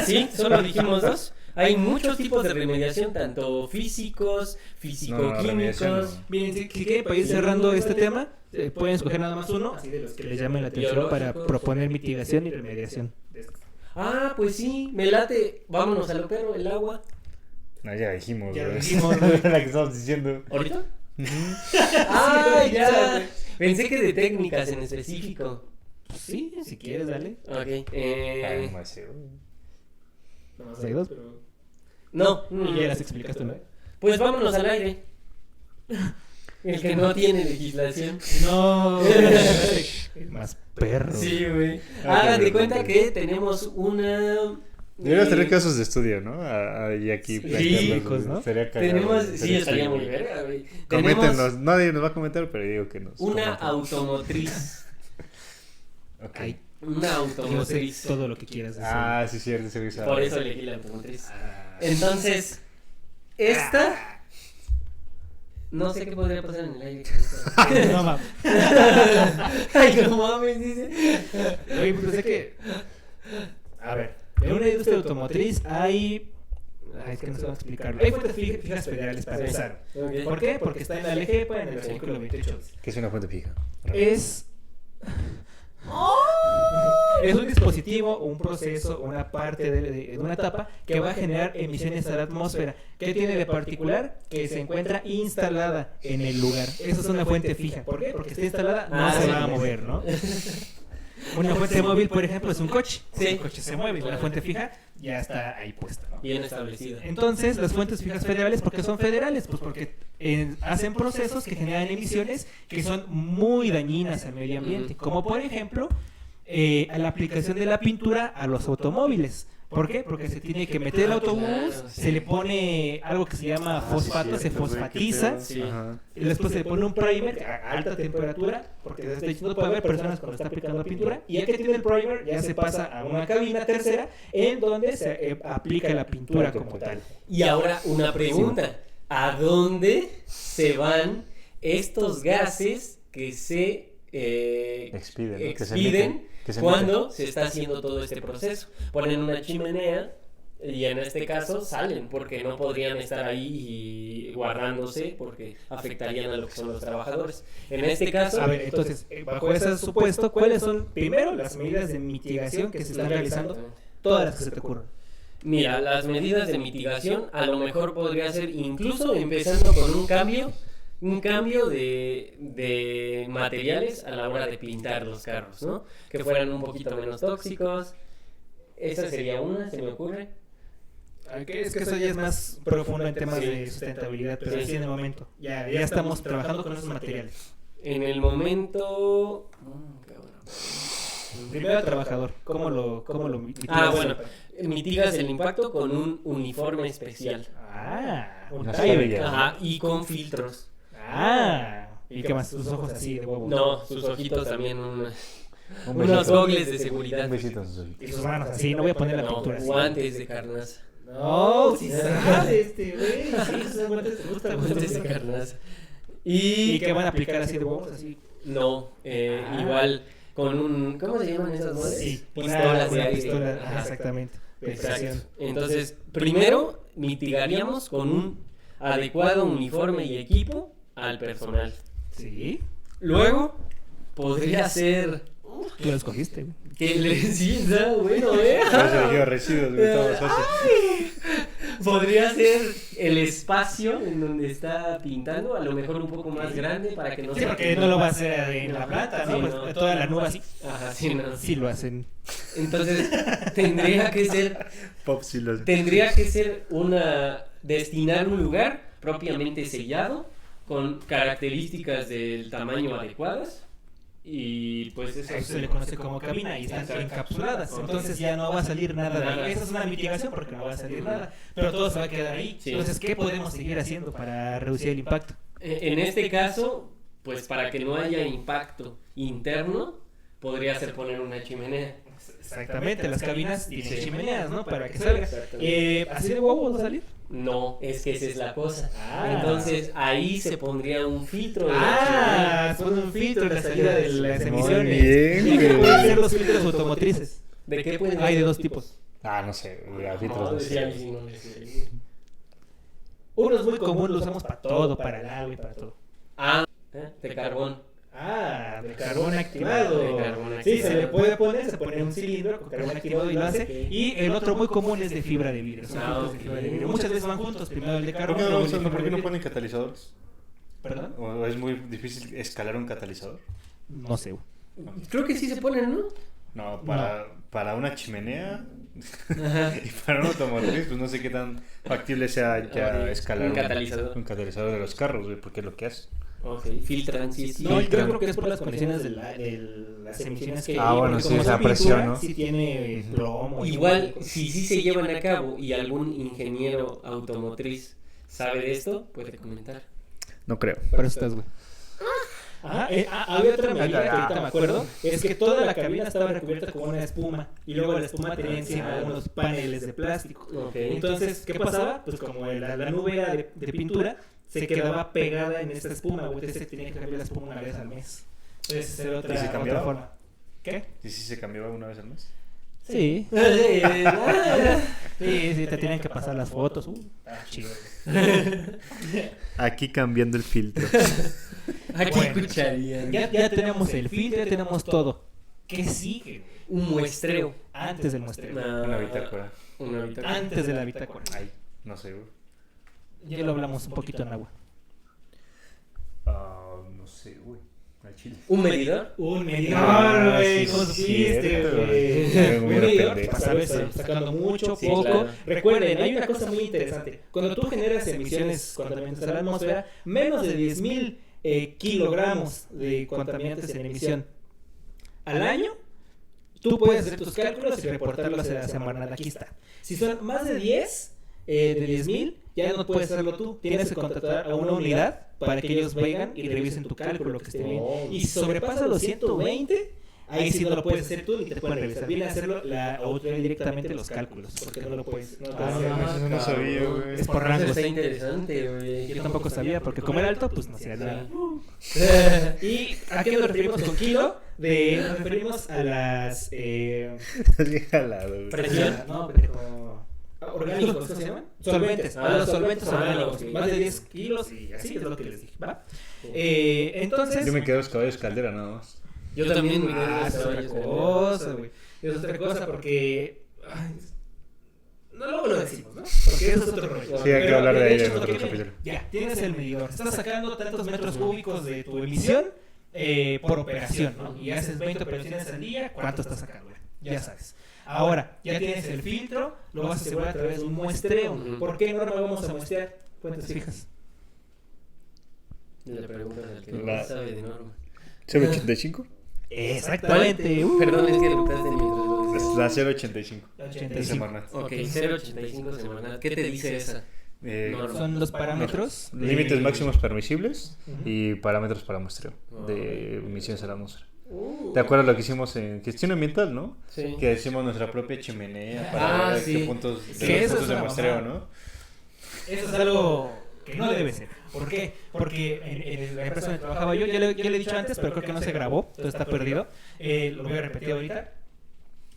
Sí, solo dijimos dos. Hay muchos tipos de remediación, tanto físicos, remediación físico-químicos. no. Bien, si quieren, para ir cerrando este tema, pueden escoger nada más uno, así de los que les llamen la atención para proponer mitigación y remediación. Ah, pues sí, me late. Vámonos a lo perro, el agua. No, ya dijimos, Ya bro. dijimos, güey. La que estamos diciendo. ¿Ahorita? Ujú. Ah, Sí, ya. güey. Pensé que de técnicas en específico. Sí, si quieres, dale. Ok. Ay, no me sé, güey. Nada más hay dos, pero... No. Y ya las explicaste, ¿no? Pues vámonos al aire. El que no tiene legislación. No, el más perro. Sí, güey. Ah, Hagan qué de cuenta vergüenza. que tenemos una. Deberías tener casos de estudio, ¿no? Y aquí Sí, plantearlos, hijos, ¿no? Estaría cagado, Tenemos. güey. Sí, estaría muy chido, güey. verga, güey. Coméntenos. Tenemos Nadie nos va a comentar, pero digo que nos. una comenten. automotriz. Ok. Ay, Una yo sé automotriz. todo lo que quieras decir. Ah, sí, cierto, sí, sí. Por eso elegí la automotriz. Ah. Entonces, esta. No sé qué podría pasar en el aire. No, mames. Ay, no mames, dice. Oye, pues sé que... A ver, en una industria automotriz hay... Ay, es que no sé cómo explicarlo. Hay fuentes fijas federales para Sí. empezar. Ok. ¿Por qué? Porque está en la LGPA, en el Sí. artículo 28. ¿Qué es una fuente fija? Es... Es un dispositivo, un proceso, una parte de una etapa que va a generar emisiones a la atmósfera. ¿Qué tiene de particular? Que se encuentra instalada en el lugar. Eso es una fuente fija. ¿Por qué? Porque está instalada, no Ah, se sí. va a mover, ¿no? Una fuente móvil, por ejemplo, es un coche. Sí. El coche se mueve. Una fuente fija ya está ahí puesta, ¿no? Bien establecida. Entonces, las fuentes fijas federales, ¿por qué son federales? Pues porque hacen procesos que generan emisiones que son muy dañinas al medio ambiente, como por ejemplo a la aplicación de la pintura a los automóviles. ¿Por qué? Porque se tiene que meter el autobús, Claro, sí. se le pone algo que se llama fosfato, se fosfatiza, Sí. Ajá. y después se le pone un primer a alta temperatura, porque desde hecho no puede haber personas cuando está aplicando pintura, y ya que tiene el primer ya se pasa a una cabina tercera en donde se aplica la pintura como tal. Y ahora una pregunta. ¿A dónde se van estos gases que se Expiden, ¿no? Que se expiden emiten, que se cuando emiten. se está haciendo todo este proceso? Ponen una chimenea y en este caso salen porque no podrían estar ahí y guardándose porque afectarían a lo que son los trabajadores. En este caso, A ver, entonces, bajo ese supuesto, ¿cuáles son primero las medidas de mitigación que se están realizando? Todas las que se te ocurran. mira, las medidas de mitigación a lo mejor podría ser incluso empezando con un cambio de materiales a la hora de pintar los carros, ¿no? Que fueran un poquito menos tóxicos. Esa sería una, se me ocurre. Es que eso ya es más profundo en temas Sí. de sustentabilidad, pero Sí. sí en el momento. Ya estamos trabajando con esos materiales. En el momento... cabrón. Primero trabajador, ¿cómo lo mitigas? Bueno, mitigas el impacto con un uniforme especial. Un Una Tyvek. estrella. Ajá, y con filtros. ¿Y qué más? Sus ojos así de huevo. No, sus ojitos también, Un unos besito. gogles de seguridad. Un besito a sus ojitos. Y sus manos así, no voy a poner la No, pintura así. guantes de carnaza. No, si sabe güey. Sí, esos guantes te gustan. Guantes de carnaza. ¿Y Y qué van a aplicar así de huevos? Así. no, igual con un, ¿cómo se llaman esas madres? Sí, Pistolas de una aire. pistola, Ajá. exactamente. Exacto. Entonces, primero mitigaríamos con un adecuado uniforme y equipo al personal. Sí. Luego, podría ser Tú lo escogiste, güey. que le sí, no, bueno, Ya se eligió residuos, güey, todo fácil. podría ser el espacio en donde está pintando, a lo mejor un poco más grande para que no Sí, sea porque no lo va a hacer en la planta, ¿no? Sí, Pues no. toda la nube así. Ajá, sí, no. Sí lo hacen. Entonces, tendría que ser Pop sí lo hace. Tendría que ser destinar un lugar propiamente sellado, con características del tamaño adecuadas, y pues eso Eso se le conoce como cabina y están Exacto. encapsuladas. Entonces ya no va a salir nada de ahí. Esa es una mitigación porque no va a salir nada. Pero todo se va a quedar ahí. Sí. Entonces, ¿qué podemos seguir haciendo para reducir el impacto? En este caso, pues para que no haya impacto interno, podría ser poner una chimenea. Exactamente, las cabinas tienen chimeneas, ¿no? Para que salga. Exactamente. ¿Así de huevo va a salir? No, es que esa es la cosa. Ah. Entonces ahí se pondría un filtro de la Ah, pone un filtro en la salida de las Muy emisiones. bien, ¿Y qué güey. pueden ser los filtros automotrices? chimenea. ¿De qué puede Hay de dos tipos. Ah, no sé, güey, a filtros No, no decía, sé. sí, no, decía. Uno es muy común, lo usamos para todo, para el agua y para todo. Ah, de carbón. Ah, de carbón activado. De carbón Sí, se le activado. puede poner, se pone un cilindro con carbón activado y lo hace. Y el otro muy común es de fibra de vidrio. Son Ah, filtros de ok. fibra de vidrio. Muchas veces van juntos, primero el de ¿Por carbón. qué no, luego el de ¿por fibra qué de no vidrio. ponen catalizadores? ¿Perdón? ¿O es muy difícil escalar un catalizador? No sé. güey. Creo que sí se ponen, ¿no? No, para una chimenea y para un automotriz, pues no sé qué tan factible sea ya escalar Un catalizador. un catalizador de los carros, güey, porque es lo que hace. Ok, filtran, sí, sí. No, yo Filtran. creo que es por las condiciones de las emisiones que Ah, hay, bueno, porque sí, como esa es pintura, presión, ¿no? sí tiene plomo. y- Igual, si sí se llevan a cabo y algún ingeniero automotriz sabe de esto, puede comentar. No creo. Pero estás, güey. Ajá, había otra medida que ahorita me acuerdo, es que toda la cabina estaba recubierta con una espuma y luego la espuma tenía encima unos paneles de plástico. Ok. Entonces, ¿qué pasaba? Pues como la nube era de pintura, se quedaba pegada en esta espuma, güey, entonces se tenía que cambiar la espuma una vez al mes. Entonces, era ¿Y se otra cambiaba? forma. ¿Qué? ¿Y si se cambiaba una vez al mes? Sí. Sí, te tienen que pasar las fotos. Chido. Aquí cambiando el filtro. Aquí Bueno. escucharían. Ya tenemos el filtro, ya tenemos todo. ¿Qué sigue? Un muestreo. Antes del muestreo. Una bitácora. Una bitácora. Antes de la bitácora. Ay, no sé, güey. Ya lo hablamos un poquito en agua. No sé, güey. Al chile. Un medidor. Un Ah, medidor, güey. sí, ¿Cómo es supiste, cierto, güey? güey. Muy Un medidor pendejo. para saber si está sacando mucho, Sí, poco. claro. Recuerden, hay una cosa muy interesante. Cuando tú generas emisiones contaminantes a la atmósfera, menos de 10,000 kilogramos de contaminantes en emisión al año, tú puedes hacer tus cálculos y reportarlos a la Semarnat. Aquí está. Si son más de 10, de 10,000, ya no puedes hacerlo tú. Tienes que contratar a una unidad para que ellos vengan y revisen tu cálculo, que esté bien. Y si sobrepasa los 120, ahí sí no lo puedes hacer tú ni te pueden revisar. Viene a hacerlo la autoridad directamente los cálculos, porque no lo puedes. No lo puedes hacer. Eso no sabía, güey. Es por Eso rangos. está interesante, güey. Yo tampoco sabía, porque como era alto, pues no hacía nada. ¿Y a qué nos referimos con kilo? Nos referimos a las... Así jalado, güey. Presión. No, pero... orgánicos, ¿cómo se llaman? Solventes. A los solventes orgánicos. Más de 10 kilos y así es lo que les dije, ¿va? Entonces... Yo me quedé los caballos caldera nada más. Yo también me es otra cosa, güey. Es otra cosa porque... ay, no, luego lo decimos, ¿no? Porque eso es otro rollo. Sí, hay que hablar de hecho, ello en lo otro que viene, capítulo. ya, tienes el medidor. Estás sacando tantos metros cúbicos de tu emisión por operación, ¿no? Y haces 20 operaciones al día, ¿cuánto estás sacando? Ya sabes. Ahora, ya tienes el filtro, lo vas a asegurar a través de un muestreo. ¿Por qué norma vamos a muestrear? Fuentes fijas. Le preguntan al que La- no sabe de norma. ¿085? Exactamente. Perdón, es que preguntaste mientras lo Es decía. la 085 de 85. Semarnat. Ok, 0.85 semanal. ¿Qué te dice esa? No, Son los parámetros. Límites de- máximos permisibles Ujú. y parámetros para muestreo de Ah. emisiones a la atmósfera. ¿Te acuerdas lo que hicimos en gestión ambiental, no? Sí. Que hicimos nuestra propia chimenea para ver sí. qué puntos Que de, eso puntos es de una muestreo, mamada. ¿no? Eso es algo que no debe ser. ¿Por qué? Porque en la empresa donde trabajaba yo, ya le he dicho antes, pero creo que no se grabó, todo está perdido. Lo voy a repetir ahorita.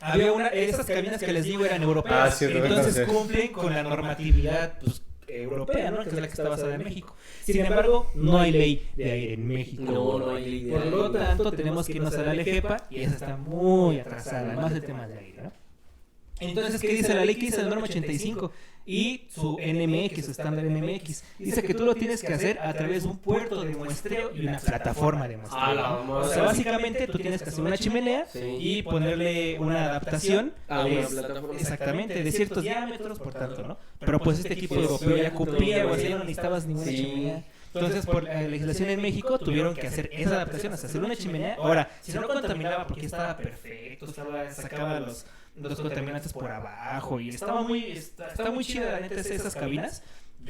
Había esas cabinas que les digo eran europeas, Ah, cierto, entonces verdad, sí. cumplen con la normatividad pues, europea, ¿no? Que es la que está basada en México. Sin embargo, no hay ley de aire en México. No hay ley de Por lo aire. tanto, tenemos que irnos a la LGEPA y esa está muy atrasada, más el tema de aire, ¿no? Entonces, ¿qué dice la ley? ¿Qué dice la norma 85? Y su NMX, su estándar NMX. Dice que tú lo tienes que hacer a través de un puerto de muestreo y una plataforma de muestreo. A la O madre. sea, básicamente tú tienes que hacer una chimenea Sí. y ponerle una adaptación A una de- plataforma. exactamente, de ciertos diámetros, por tanto, ¿no? Pero pues este equipo europeo ya cumplía, o sea, ya no necesitabas ninguna Sí. chimenea. Entonces, por la legislación en México, tuvieron que hacer esa adaptación, hasta hacer una chimenea. Ahora, si no contaminaba, porque estaba perfecto, sacaba los contaminantes por abajo y estaba está muy chida, la neta, esas cabinas.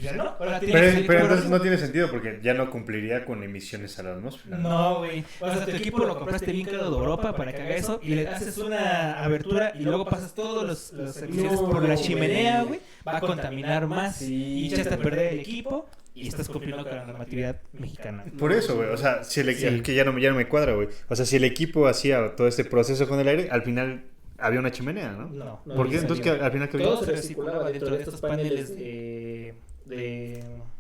Ya no, ahora tiene que Pero, salir pero por entonces arriba. no tiene sentido porque ya no cumpliría con emisiones a la atmósfera. No, güey. O sea, tu equipo lo compraste bien caro de Europa para que haga eso y le haces una abertura y luego pasas todos los emisiones No, por la güey. chimenea, güey. Va a contaminar más Sí. y echaste a perder el equipo y estás cumpliendo con la normatividad mexicana. Por eso, güey, o sea, si el equipo, Sí. que ya no me cuadra, güey. O sea, si el equipo hacía todo este proceso con el aire, al final había una chimenea, ¿no? No. ¿Por qué? Entonces, al final que Todo se recirculaba dentro de estos paneles de...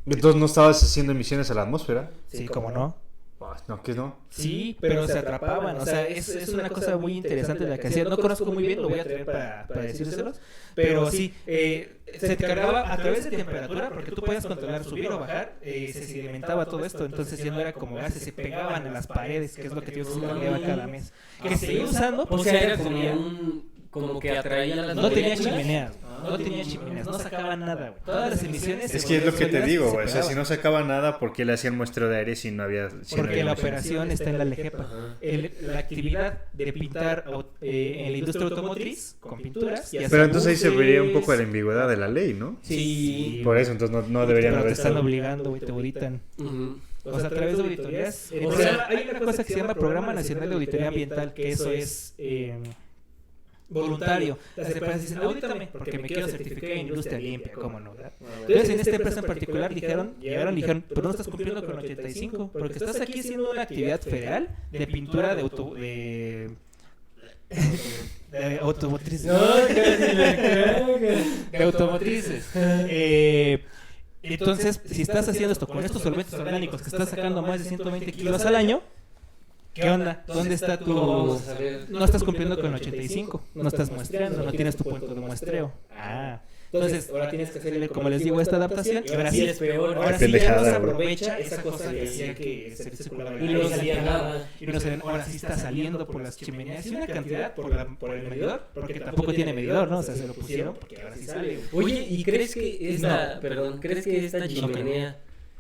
Entonces no estabas haciendo emisiones a la atmósfera. Sí, ¿cómo no? Ah, no, ¿qué no? Sí, pero se atrapaban. O sea, es una cosa muy interesante la que hacían. No conozco muy bien, lo voy a traer para decírselos. Pero sí, se cargaba a través de temperatura, porque tú podías controlar subir o bajar. Se sedimentaba todo esto, entonces ya no era como gases, se pegaban a las paredes, que es lo que Dios se cambiaba cada mes. Que se seguía usando, O porque sea, era como que atraía las no tenía moléculas. chimeneas, no tenía chimeneas, no sacaban nada, güey. Todas las emisiones. Es que es lo que te digo, güey. O sea, si se no sacaba nada, ¿por qué le hacían muestreo de aire si no había... si no porque había la emisiones? operación está en la LGEPA. Ajá. La actividad de pintar en la industria automotriz con pinturas. ya Pero sea entonces ahí se vería un poco buses. la ambigüedad de la ley, ¿no? Sí. Por eso, entonces no deberían Pero te haber están estado... obligando, güey, te auditan. Ujú. O sea, a través de auditorías. O sea, Hay una cosa que se llama Programa Nacional de Auditoría Ambiental, que eso es voluntario. Las empresas dicen, audítame, porque me quiero certificar en industria limpia, ¿cómo no? ¿verdad? Entonces, en esta empresa en particular llegaron y dijeron, pero no estás cumpliendo con 85, porque estás aquí haciendo una actividad federal de pintura de automotrices. De automotrices. Entonces, si estás haciendo esto con estos solventes orgánicos que estás sacando más de 120 kilos al año, ¿qué onda? ¿Dónde está tu...? Vamos a ver. No estás cumpliendo con 85, no estás muestreando, no tienes tu punto de muestreo. Entonces, ahora tienes que hacerle, como les digo, esta adaptación. Y ahora sí es peor. Ahora sí ya Pendejada, no se güey. aprovecha esa cosa que hacía que se circulara. Y no salía nada. Y no salía, ahora sí está saliendo por las chimeneas. Y una cantidad por el medidor, porque tampoco tiene medidor, ¿no? O sea, se lo pusieron porque ahora sí sale. Oye, ¿y crees que esta chimenea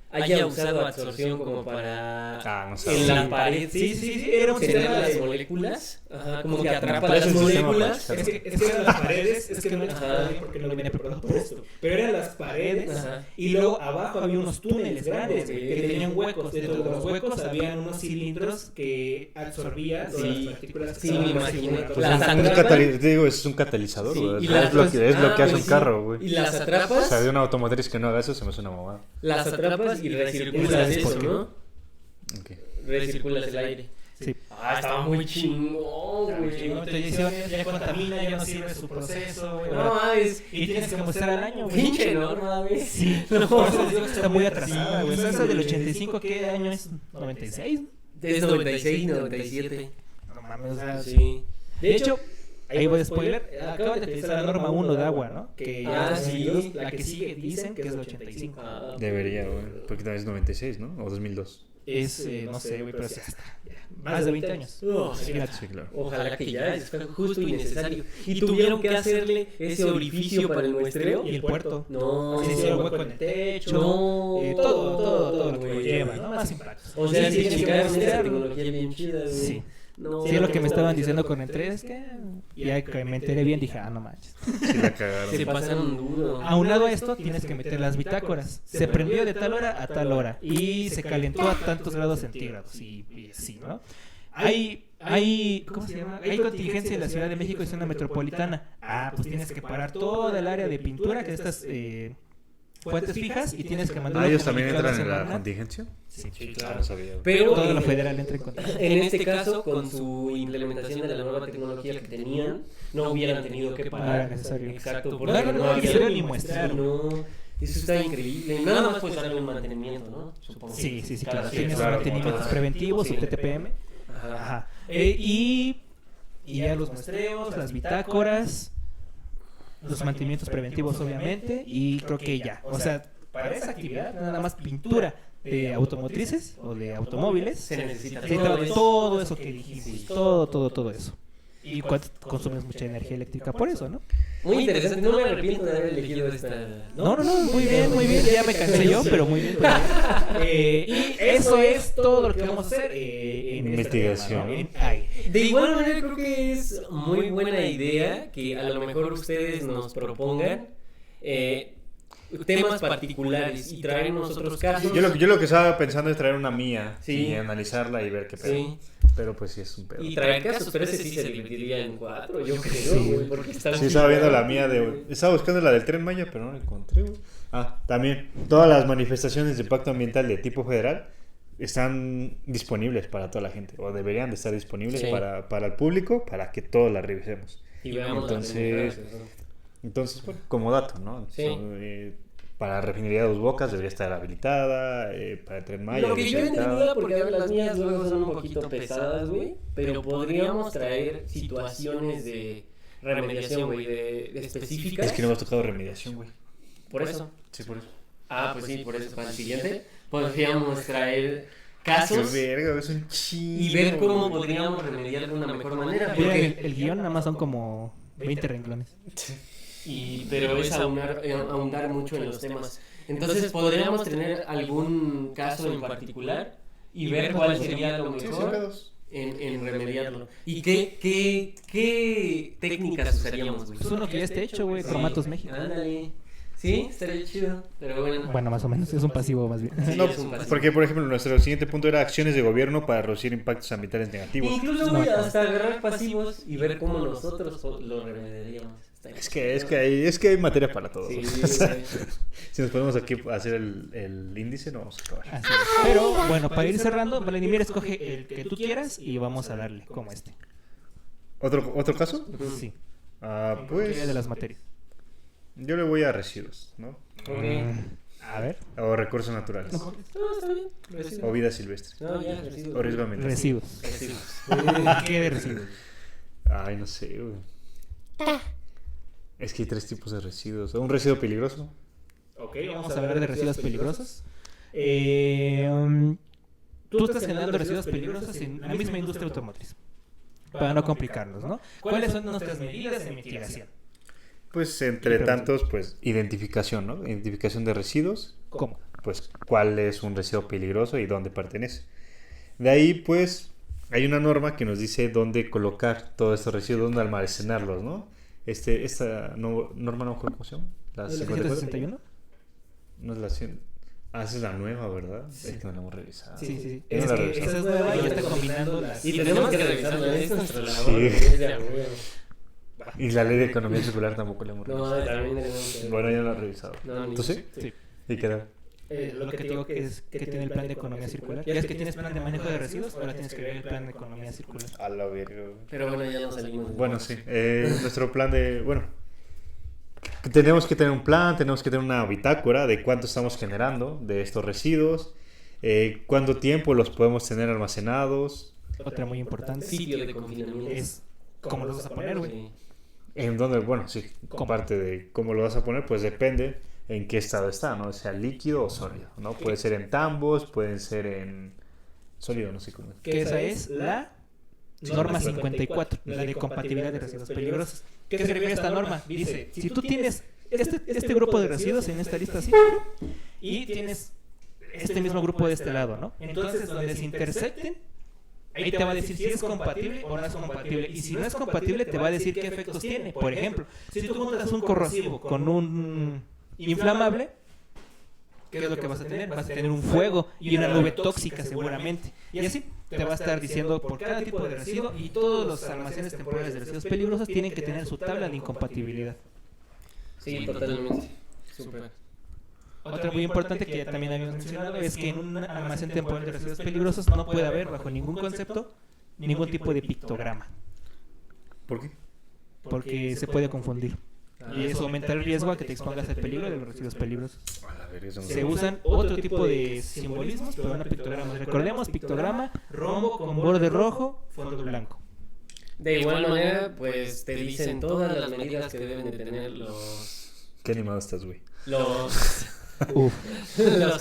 haya usado absorción como para Ah, no sé. en la pared Sí, era un tener sistema las de... moléculas? Ajá, como que Pero atrapa es las un sistema moléculas. para- Es que eran las paredes, es que no les Ajá. bien porque no lo viene preparado por esto. Pero eran las paredes Ajá. y luego abajo había unos túneles grandes Ok. que tenían huecos. Dentro de los huecos habían unos cilindros que absorbían todas Sí. las partículas. que Sí, me estaban imagino. circulando. Las Es atrapan. te digo, es un catalizador, Sí, güey. y las- Es lo que hace pues un sí. carro, güey. Y las O atrapas, sea, de una automotriz que no haga eso se me hace una mamada. las atrapas y recirculas ¿Sabes eso, por qué? ¿no? Ok. Recirculas el aire. Sí. Ah, estaba muy chingón, güey. Entonces ya contamina, ya no sirve su proceso. güey. No, es Y tienes que mostrar al año, güey. pinche norma, güey. Sí, No. por eso les digo que está muy atrasada, güey. O sea, esa del 85, ¿qué año es? ¿96? Es 96, 97. No mames, o sea, Sí. De hecho, ahí voy a spoiler, acaban de utilizar la norma 1 de agua, ¿no? Que Ah, sí. la que sigue dicen que es la 85. Ah, Debería, güey. Porque también es 96, ¿no? O 2002. Es, no sé, güey, pero ya está. Ya, más de 20 años. Oh, Imagínate. Sí, claro. Ojalá que ya fue justo y necesario. Y tuvieron que hacerle ese orificio para el muestreo. Y el puerto. No. Se hicieron hueco en el techo. No. todo lo que güey. lleva, ¿no? Más impactos. O sea, Sí, sí, sí, chingaron sí, esa sí, tecnología bien chida, güey. Sí. No, Sí, es lo que me estaban no, diciendo con entré, es que ya que me enteré bien dije, no manches. Sí la cagaron. Se pasaron duro. Aunado a esto, tienes que meter las bitácoras. Se prendió de tal hora a tal hora y se calentó a tantos grados centígrados y sí, ¿no? ¿Cómo se llama? Hay contingencia en la Ciudad de México y zona metropolitana. Pues tienes que parar toda el área de pintura, que estas fuentes fijas, y tienes que mandar. ¿Ellos también entran en la Semarnat. contingencia? Sí, claro. No sabía. Pero Todo lo federal entra en contingencia. en este caso, con su implementación de la nueva tecnología que tenían, no hubieran tenido que No parar. era necesario. Exacto, porque No había quisieron ni muestrar. No, eso está increíble. Nada más puedes darle un mantenimiento, ¿no? Supongo. Sí, Cada claro. cierto Tienes claro, mantenimientos claro. preventivos, Sí. su TTPM. Ajá. Ajá. Y ya los muestreos, las bitácoras, los mantenimientos preventivos, obviamente, y creo que ya. O sea, para esa actividad, nada más pintura de automotrices o de automóviles, Se necesita todo eso que dijimos, todo eso. Y consumes mucha energía eléctrica por eso, ¿no? Muy interesante, no me arrepiento de haber elegido esta. No, muy bien, ya me cansé yo, pero muy bien. Y eso es todo lo que vamos a hacer en Investigación. este tema, ¿no? Ahí. De igual manera creo que es muy buena idea que a lo mejor ustedes nos propongan temas particulares y traernos otros casos. Yo lo que estaba pensando es traer una mía Sí. y analizarla y ver qué pedo. Sí. Pero pues sí es un pedo. Y traer casos, pero ese sí se dividiría en 4, yo creo, Sí. güey, porque está Sí, estaba viendo la mía de... Estaba buscando la del Tren Maya, pero no la encontré, güey. También, todas las manifestaciones de impacto ambiental de tipo federal están disponibles para toda la gente, o deberían de estar disponibles Sí. para el público, para que todos las revisemos. Y veamos Entonces, bueno, como dato, ¿no? Sí. Para la refinería de Dos Bocas debería estar habilitada, para el Tren Maya Lo que yo debería estar habilitada. entendía, porque a ver, las mías luego son un poquito pesadas, güey, pero podríamos traer situaciones de remediación, güey, de específicas. Es que no me ha tocado remediación, güey. Por eso. Sí, por eso. Pues sí, por eso para el siguiente podríamos traer casos Qué verga, es un chingo. y ver cómo podríamos remediar de una mejor manera. Mira, Porque, el guión nada más son como 20 renglones. pero es ahondar mucho en los temas. Entonces podríamos tener algún caso en particular y ver cuál sería lo Sí, sin mejor pedos. en remediarlo. ¿Y qué técnicas usaríamos, güey? Pues uno que ya esté hecho, güey, Sí. Cromatos México. Ándale. Sí, estaría chido, pero bueno. Bueno, más o menos, es un pasivo más bien. Sí, No, es un pasivo. porque por ejemplo nuestro siguiente punto era acciones de gobierno para reducir impactos ambientales negativos. Incluso, güey, hasta agarrar pasivos y ver cómo nosotros lo remediaríamos. Es que hay materia para todo. Sí, O sea, güey. si nos ponemos aquí a hacer el índice, no vamos a acabar. Así es. Pero bueno, para ir cerrando, Vladimir escoge el que tú quieras y vamos a darle, como este. ¿Otro caso? Sí, Pues de las materias. yo le voy a residuos, ¿no? A ver. O recursos naturales. No, está bien. Residuos. O vida silvestre. No, ya, residuos. O riesgo ambiental. Residuos. Residuos. ¿Qué de residuos? Ay, no sé, güey. Es que hay 3 tipos de residuos. Un residuo peligroso. Ok, vamos a hablar de residuos peligrosos. Tú estás generando residuos peligrosos en la misma industria automotriz. Para no complicarnos, ¿no? ¿Cuáles son nuestras medidas de mitigación? Pues entre tantos, pues identificación, ¿no? Identificación de residuos. ¿Cómo? Pues cuál es un residuo peligroso y dónde pertenece. De ahí, pues, hay una norma que nos dice dónde colocar todos estos residuos, dónde almacenarlos, ¿no? Esta norma no me acuerdo cómo se llama. La ¿La 54. 161? No es la 100. Esa es la nueva, ¿verdad? Sí. Es que no la hemos revisado. Sí. Yo no Es la que revisé. esa es nueva y ya está combinando las... Y tenemos que revisarlo, es nuestra labor. Sí. Es de acuerdo. Y la ley de economía circular tampoco la hemos No, revisado. también tenemos que... Bueno, ya no la he revisado. No, ni- ¿Tú sí? Sí. ¿Y qué tal? Lo que te digo que es que tiene el plan de economía circular. Ya es que tienes plan de manejo de residuos, ahora tienes que ver el plan de economía circular. A la verga. Pero bueno, ya nos salimos. Bueno, sí. Nuestro plan de... Bueno, tenemos que tener un plan, tenemos que tener una bitácora de cuánto estamos generando de estos residuos, cuánto tiempo los podemos tener almacenados, Otra muy importante Sitio de confinamiento. es cómo los vas a poner, güey. Sí. en dónde, bueno, sí, ¿Cómo? parte de cómo lo vas a poner, pues depende en qué estado está, ¿no? Sea líquido o sólido, ¿no? Puede ser en tambos, pueden ser en sólido, no sé cómo. Que esa es la norma 54, la de compatibilidad de residuos peligrosos. ¿Qué se refiere a esta norma? Dice, si tú tienes este grupo de residuos en esta lista así, y tienes este mismo grupo de este lado, ¿no? Entonces, donde se intersecten, ahí te va a decir si es compatible o no es compatible. Y si no es compatible, te va a decir qué efectos tiene. Por ejemplo, si tú montas un corrosivo con un inflamable, ¿qué es lo que vas a tener? Vas a tener un fuego y una nube tóxica seguramente. Y así te va a estar diciendo por cada tipo de residuo, y todos los almacenes temporales de residuos peligrosos tienen que tener su tabla de incompatibilidad. Sí, totalmente. Súper. Otra muy importante que ya también habíamos mencionado es que en un almacén temporal de residuos peligrosos no puede haber bajo ningún concepto ningún tipo de pictograma, ¿Por qué? porque se puede confundir. Y eso aumenta el riesgo a que te expongas al peligro de los residuos peligrosos. A ver, eso no Se usan otro tipo de simbolismos, pero no pictogramas. Recordemos, pictograma, rombo con borde rojo, fondo blanco. De igual manera, pues te dicen todas las medidas que deben de tener los Qué animado estás, güey. los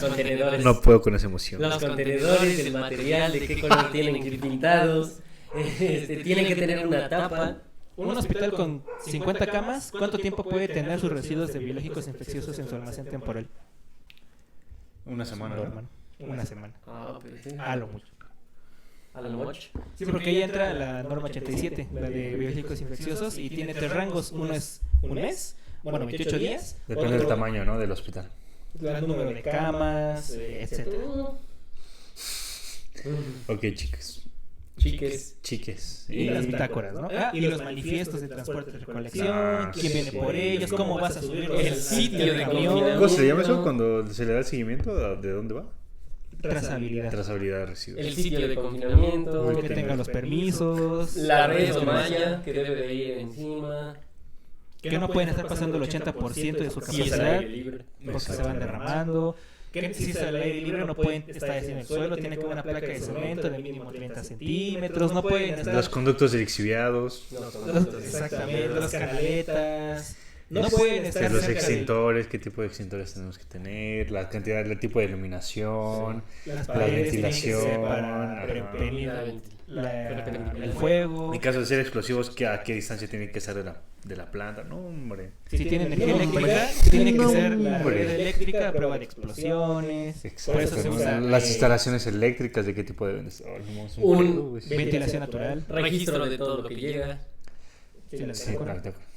contenedores. No puedo con esa emoción. Los contenedores, el material, de qué color tienen que ir pintados. Tienen que tener una tapa. Un hospital con 50 camas, ¿cuánto tiempo puede tener sus residuos de biológicos infecciosos en su almacén temporal? Una semana, ¿no? Normal. Una semana. Pues sí. A lo mucho. A la noche. Sí, porque ahí entra la norma 87, la de biológicos infecciosos, y tiene 3 rangos. Uno es un mes, bueno, 28 días. Depende del tamaño, ¿no? Del hospital. El número de camas, etcétera. Ok, chicos. Chiques. Y las bitácoras, ¿no? Y los manifiestos de transporte de recolección, quién viene por ellos, cómo vas a subir el sitio de camión, ¿Cómo se llama eso cuando se le da el seguimiento? ¿De dónde va? trazabilidad, Trazabilidad de residuos. El sitio de confinamiento. que tenga los permisos, La red o malla que debe de ir encima. que no pueden estar pasando el 80% de su Si es al capacidad aire libre. porque se van derramando, que si es al aire libre no pueden estar así en el suelo, tiene que haber una placa de cemento de mínimo 30 centímetros, no pueden estar... Los conductos lixiviados. Exactamente, las canaletas, no pueden estar Los cerca extintores, qué tipo de extintores tenemos que tener, la cantidad, el tipo de iluminación, las la paredes tienen que ser ventilación, para ajá. prevenir el fuego. En caso de ser explosivos, ¿a qué distancia tienen que estar de la planta? No, hombre. Si tienen energía eléctrica, tiene que ser la red eléctrica a prueba de explosiones. Por eso se usa Las instalaciones eléctricas, ¿de qué tipo deben estar? ventilación natural. Registro de todo lo que llega. Sí, la Sí, decora. claro, de acuerdo.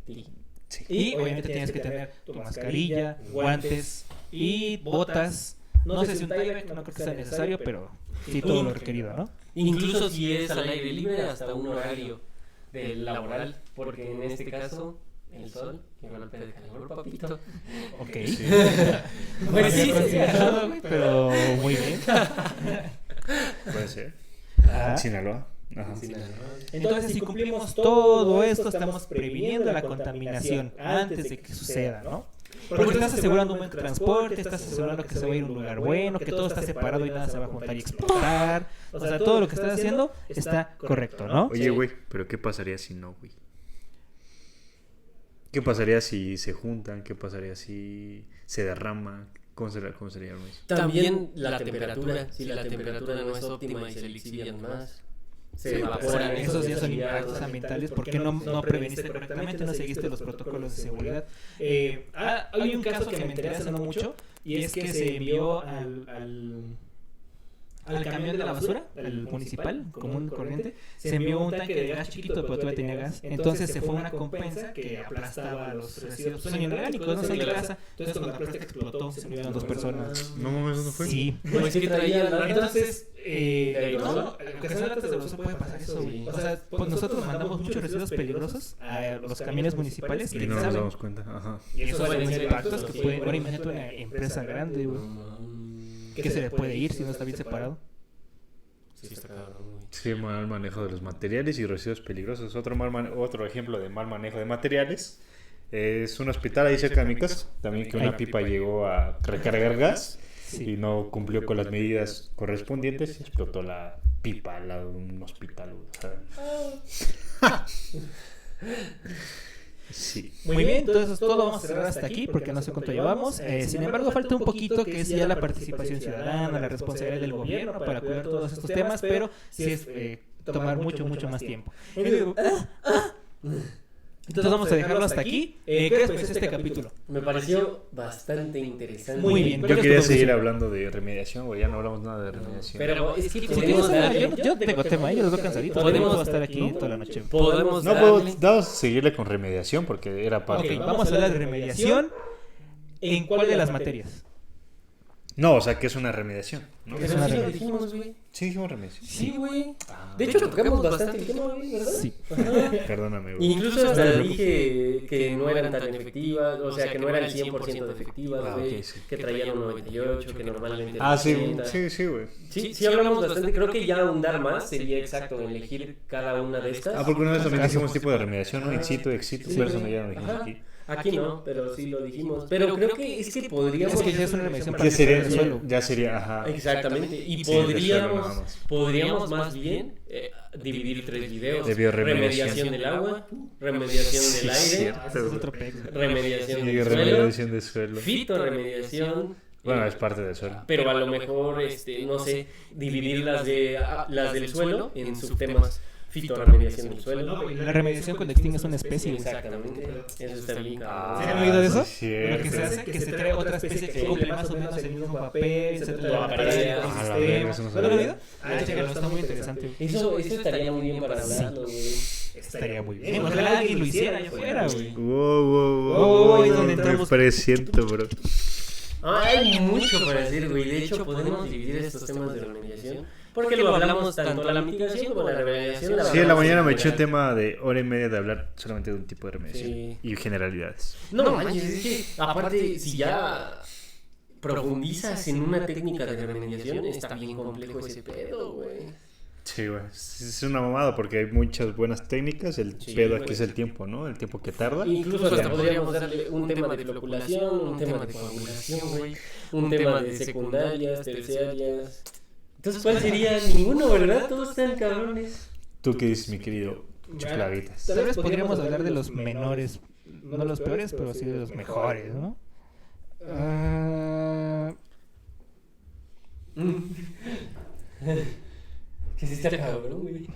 Sí. Y obviamente tienes que tener tu mascarilla, guantes y botas. No sé si un tieback, no creo que sea necesario, pero sí todo lo requerido, ¿no? Incluso si es al aire libre, hasta un horario laboral. Porque en este caso, el sol, que golpe de calor, papito. Ok. Pues sí, pero muy bien. Puede ser. Ajá. Sinaloa. Ajá. Entonces, si cumplimos todo esto, estamos previniendo la contaminación antes de que suceda, ¿no? Porque estás asegurando un buen transporte, estás asegurando que se va a ir a un lugar bueno, que todo está separado y nada se va a juntar y explotar. O sea, todo lo que estás haciendo está correcto, ¿no? Oye, güey, pero ¿qué pasaría si no, güey? ¿Qué pasaría si se juntan? ¿Qué pasaría si se derrama? ¿Cómo sería eso? También la temperatura. Si la temperatura no es óptima y se lixivian más, se evaporan. Esos ya son impactos ambientales porque no preveniste correctamente, no seguiste los protocolos de seguridad. Hay un caso que me enteré hace no mucho, y es que se envió al camión de la basura, el municipal, común corriente, se envió un tanque de gas chiquito, pero todavía tenía gas. Entonces se fue una compensa que aplastaba los residuos. Son inorgánicos, no son de grasa. Entonces cuando la plasta explotó, se murieron 2 personas. No mames, ¿dónde fue? Sí. Pues que traía la... Entonces, no, aunque sean latas de basura puede pasar eso. Sí. O sea, pues nosotros mandamos muchos residuos peligrosos a los camiones municipales Y no nos damos cuenta. Ajá. y eso va a tener impactos que pueden... Ahora imagínate una empresa grande, güey. ¿Qué se le puede ir si no está bien separado? Sí, está cabrón. Sí, mal manejo de los materiales y residuos peligrosos. Otro ejemplo de mal manejo de materiales es un hospital ahí cerca de mi casa. También que una pipa llegó a recargar gas y no cumplió con las medidas correspondientes y explotó la pipa al lado de un hospital. O sea. Sí. Muy bien, entonces todo vamos a cerrar hasta aquí porque no sé cuánto llevamos. Sin embargo, falta un poquito que es ya la participación ciudadana, la responsabilidad del gobierno para cuidar todos estos temas, pero sí es tomar mucho más tiempo. Entonces vamos a dejarlo hasta aquí. ¿Qué les pareció este capítulo? Me pareció bastante interesante. Muy bien. Yo quería seguir hablando de remediación, güey. Ya no hablamos nada de remediación. Pero es que Si podemos tienes una- darle- yo tengo tema, yo los veo cansaditos. Podemos estar aquí toda la noche. Podemos No, darle- podemos seguirle con remediación porque era parte. Ok, vamos a hablar de remediación. ¿En cuál de las materias? No, o sea, que es una remediación, ¿no? Es Pero una sí lo remediación. dijimos, güey. Sí, dijimos remediación. Sí, güey. De hecho, tocamos bastante el tema, güey, ¿verdad? Sí. Ajá. Perdóname, güey. Incluso hasta dije que no eran tan efectivas, o sea, que no eran 100% de efectivas, Ah, güey, ok, sí. que traían un 98, que normalmente eran Ah, sí, 80. sí, güey. Sí, hablamos bastante. Creo que ya ahondar más sería exacto en elegir cada una de estas. Ah, porque una vez también hicimos tipo de remediación, ¿no? In situ, ex situ, Sí, pero eso güey. no ya lo dijimos Ajá. aquí. Aquí no, pero sí lo dijimos. Pero creo que es que podríamos... Es que ya es una remediación ¿Qué sería? el suelo. Ya sería, ajá. Exactamente. Y Sí, de suelo nada más. podríamos más bien dividir 3 videos. De biorremediación. Remediación del agua, remediación del Sí, aire, cierto, Ese es güey. otro pedo. remediación Y del suelo, remediación de suelo. fitorremediación. Bueno, es parte del suelo. Pero a lo mejor, no sé, dividir las del suelo en subtemas. Fitorremediación del suelo. La remediación cuando extingues una especie. güey. Exactamente. Eso está bien. ¿Se cabrón. han oído de eso? Sí, Lo que se cierto. hace que se trae otra especie que cumple más o menos el mismo papel, se trata de la aparece. del Ah, la verga, eso no sistema. ¿No lo han sabía. oído? Ah, chécalo, está muy interesante. güey. Eso estaría muy bien para hablarlo, güey. Estaría muy bien. Ojalá alguien lo hiciera allá afuera, güey. Wow, Uy, donde me entramos- presiento, bro. Hay mucho para decir, güey. De hecho, podemos dividir estos temas de remediación. Porque lo hablamos tanto la mitigación como la remediación. Sí, en la mañana me eché un tema de hora y media de hablar solamente de un tipo de remediación Sí. y generalidades. No, manches, es que aparte, si ya profundizas en una técnica de remediación, está bien complejo ese pedo, güey. Sí, güey. Es una mamada porque hay muchas buenas técnicas. El Sí, pedo güey. aquí es el tiempo, ¿no? El tiempo que tarda. Incluso hasta podríamos darle un tema de floculación, un tema de coagulación, güey, un tema de secundarias, terciarias. Entonces, ¿cuál sería? Ninguno, ¿verdad? Todos están cabrones. ¿Tú qué dices, mi querido Chuclavitas? Tal vez podríamos hablar de los menores, no los peores, pero sí de los mejores, ¿no? Ah, Que sí está cabrón, güey.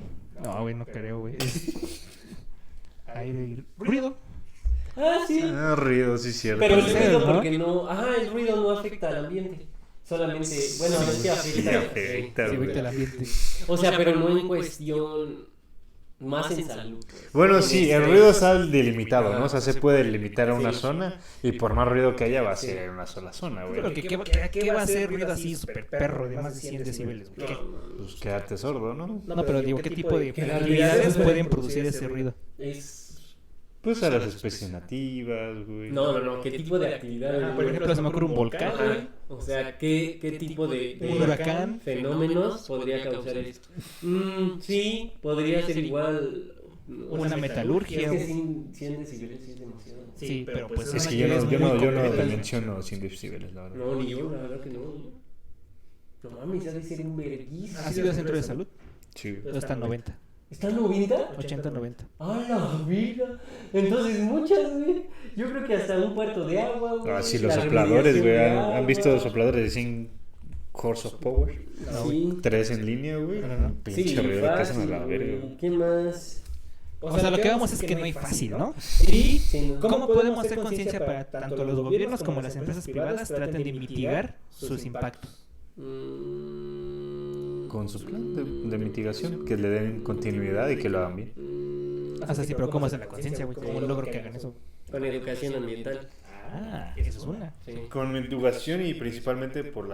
no, güey, no creo, güey. Aire y ruido. Ah, sí. Ah, ruido, sí, cierto. Pero el Sí, ruido ¿no? porque no... Ajá, el ruido no afecta al ambiente. Solamente... Bueno, es que Sí, afecta. afecta, Sí, güey. ahorita el ambiente. O sea, pero no en cuestión... Más en salud. Pues. Bueno, sí, el ruido está delimitado, ¿no? O sea, se puede limitar a una zona y por más ruido que haya va a ser en una sola zona, güey. Pero que ¿qué va a ser ruido así súper perro de más de 100 decibeles? güey? ¿Qué? Pues quedarte sordo, ¿no? No, pero digo, ¿qué tipo de ¿qué actividades realidades pueden producir ese ruido? Es... Pues a las especies nativas, güey. No. ¿Qué tipo de actividad? Por ejemplo, se me ocurre un volcán, güey. O sea, ¿qué tipo de Un huracán. fenómenos podría causar esto? Sí, podría ser igual... Una metalurgia. Es que güey. 100 decibeles sí es demasiado. Sí, pero pues Es son que yo no actividades muy dimensiono 100 decibeles, la verdad. No, ni yo, la verdad que no. No mames, ha de ser un verguís. ¿Ha sido centro de salud? Sí. Pero está en 90. ¿Está en 90? 80, 90. ¡Ah, la vida! Entonces muchas, güey. Yo creo que hasta un puerto de agua, güey. Ah, sí, los la sopladores, güey. remediación de ¿Han visto agua. los sopladores de 100 Horse of Power? Sí. 3 en línea, güey. No. Pinche Sí, ruido que hacen a fácil, la verga, güey. güey. ¿Qué más? O sea, lo que vamos es que no hay fácil, ¿no? Sí, ¿Y ¿no? cómo podemos hacer conciencia para tanto los gobiernos como las empresas privadas traten de mitigar sus impactos? Con su plan de mitigación, que le den continuidad y que lo hagan bien. O sea, sí, pero ¿cómo hacer la conciencia, güey? ¿Cómo logro que hagan eso? Con educación ambiental. Ah, eso es una. Sí. Con educación y principalmente por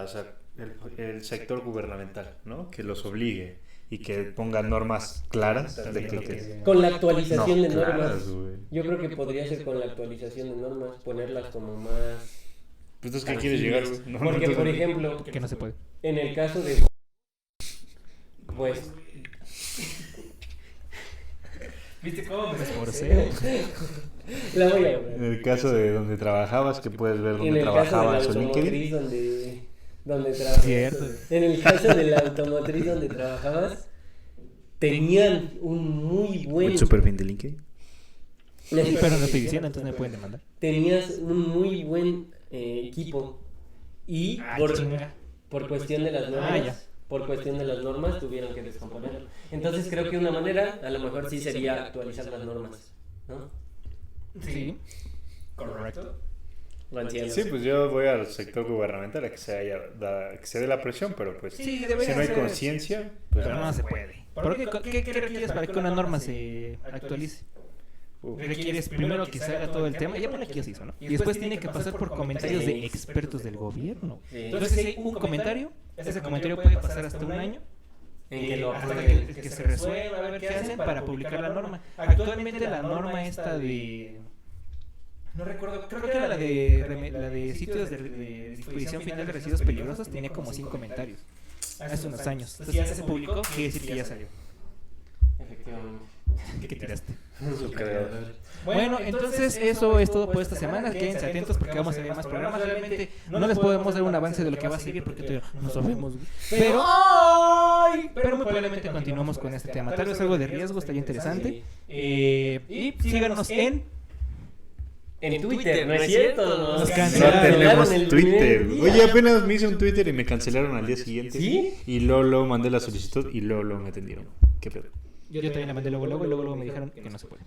el sector gubernamental, ¿no? Que los obligue y que ponga normas claras de que Con la actualización de normas. claras, güey. Yo creo que podría ser con la actualización de normas, ponerlas como más... Pues entonces, ¿qué quieres llegar? tangibles. No, Porque, entonces- por ejemplo, Que no se puede. en el caso de... Pues... ¿Viste cómo me esforcé? La voy a En el caso de donde trabajabas, que puedes ver En dónde el caso de la trabajaba en su LinkedIn. automotriz donde trabajabas. Cierto. En el caso de la automotriz donde trabajabas, tenían un muy buen... El super fin de LinkedIn. Pero no estoy diciendo, entonces me pueden demandar. Tenías un muy buen equipo y Ah, por, chinga. por cuestión de las normas, Ah, ya. por cuestión de las normas tuvieron que descomponerlo. Entonces creo que una manera, a lo mejor sí sería actualizar las normas, ¿no? Sí. Correcto. Lo entiendo. Sí, pues yo voy al sector gubernamental a que se dé la presión, pero pues Sí, si debería no hay ser. conciencia, pues Pero no se puede. ¿Qué requieres para que una norma se actualice? uf. Requieres primero que se haga todo el tema, ya por aquí ya se hizo, ¿no? Y después tiene que pasar por comentarios de expertos del gobierno. Sí. Entonces, si hay un comentario, ese comentario puede pasar hasta un año. En que lo Hasta aprueben. que se resuelva, a ver qué hacen para publicar la norma. Actualmente la norma esta de... No recuerdo, creo que era la de sitios de disposición final de residuos peligrosos, tenía como 100 comentarios hace unos años. Entonces ya se publicó, quiere decir que ya salió. Efectivamente. ¿Qué tiraste? Su creador. Bueno, entonces eso es todo por esta semana. Quédense atentos porque vamos a ver más programas. Realmente no les podemos dar un avance de lo que va a seguir porque todavía no sabemos. Pero muy probablemente continuamos con este tema. Tal vez algo de riesgo estaría interesante. Y síganos En Twitter, ¿no es cierto? Nos No cancelaron tenemos el Twitter. primer día. Oye, apenas me hice un Twitter y me cancelaron al día siguiente. ¿Sí? Y luego mandé la solicitud y luego me atendieron. ¿Qué pedo? Yo también la mandé luego me dijeron que no se puede.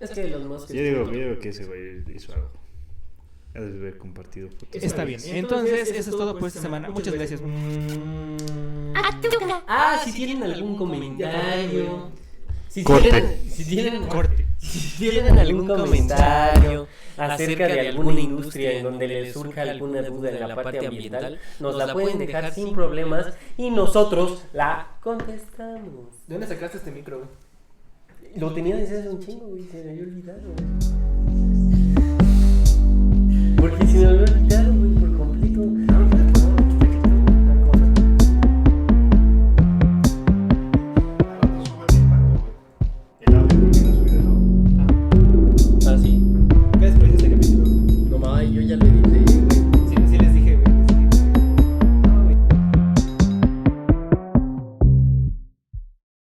Es que los más Yo digo que ese güey hizo algo. Ha de haber compartido fotos. Está bien. Entonces, eso es todo por esta semana. Muchas gracias. Si tienen algún comentario. Corte. Si tienen Corte. Si tienen algún comentario acerca de alguna industria en donde les surja alguna duda en la parte ambiental, nos la pueden dejar sin problemas y nosotros la contestamos. ¿De dónde sacaste este micro, güey? Lo tenía desde hace un chingo, güey, se me había olvidado. Porque se me había olvidado.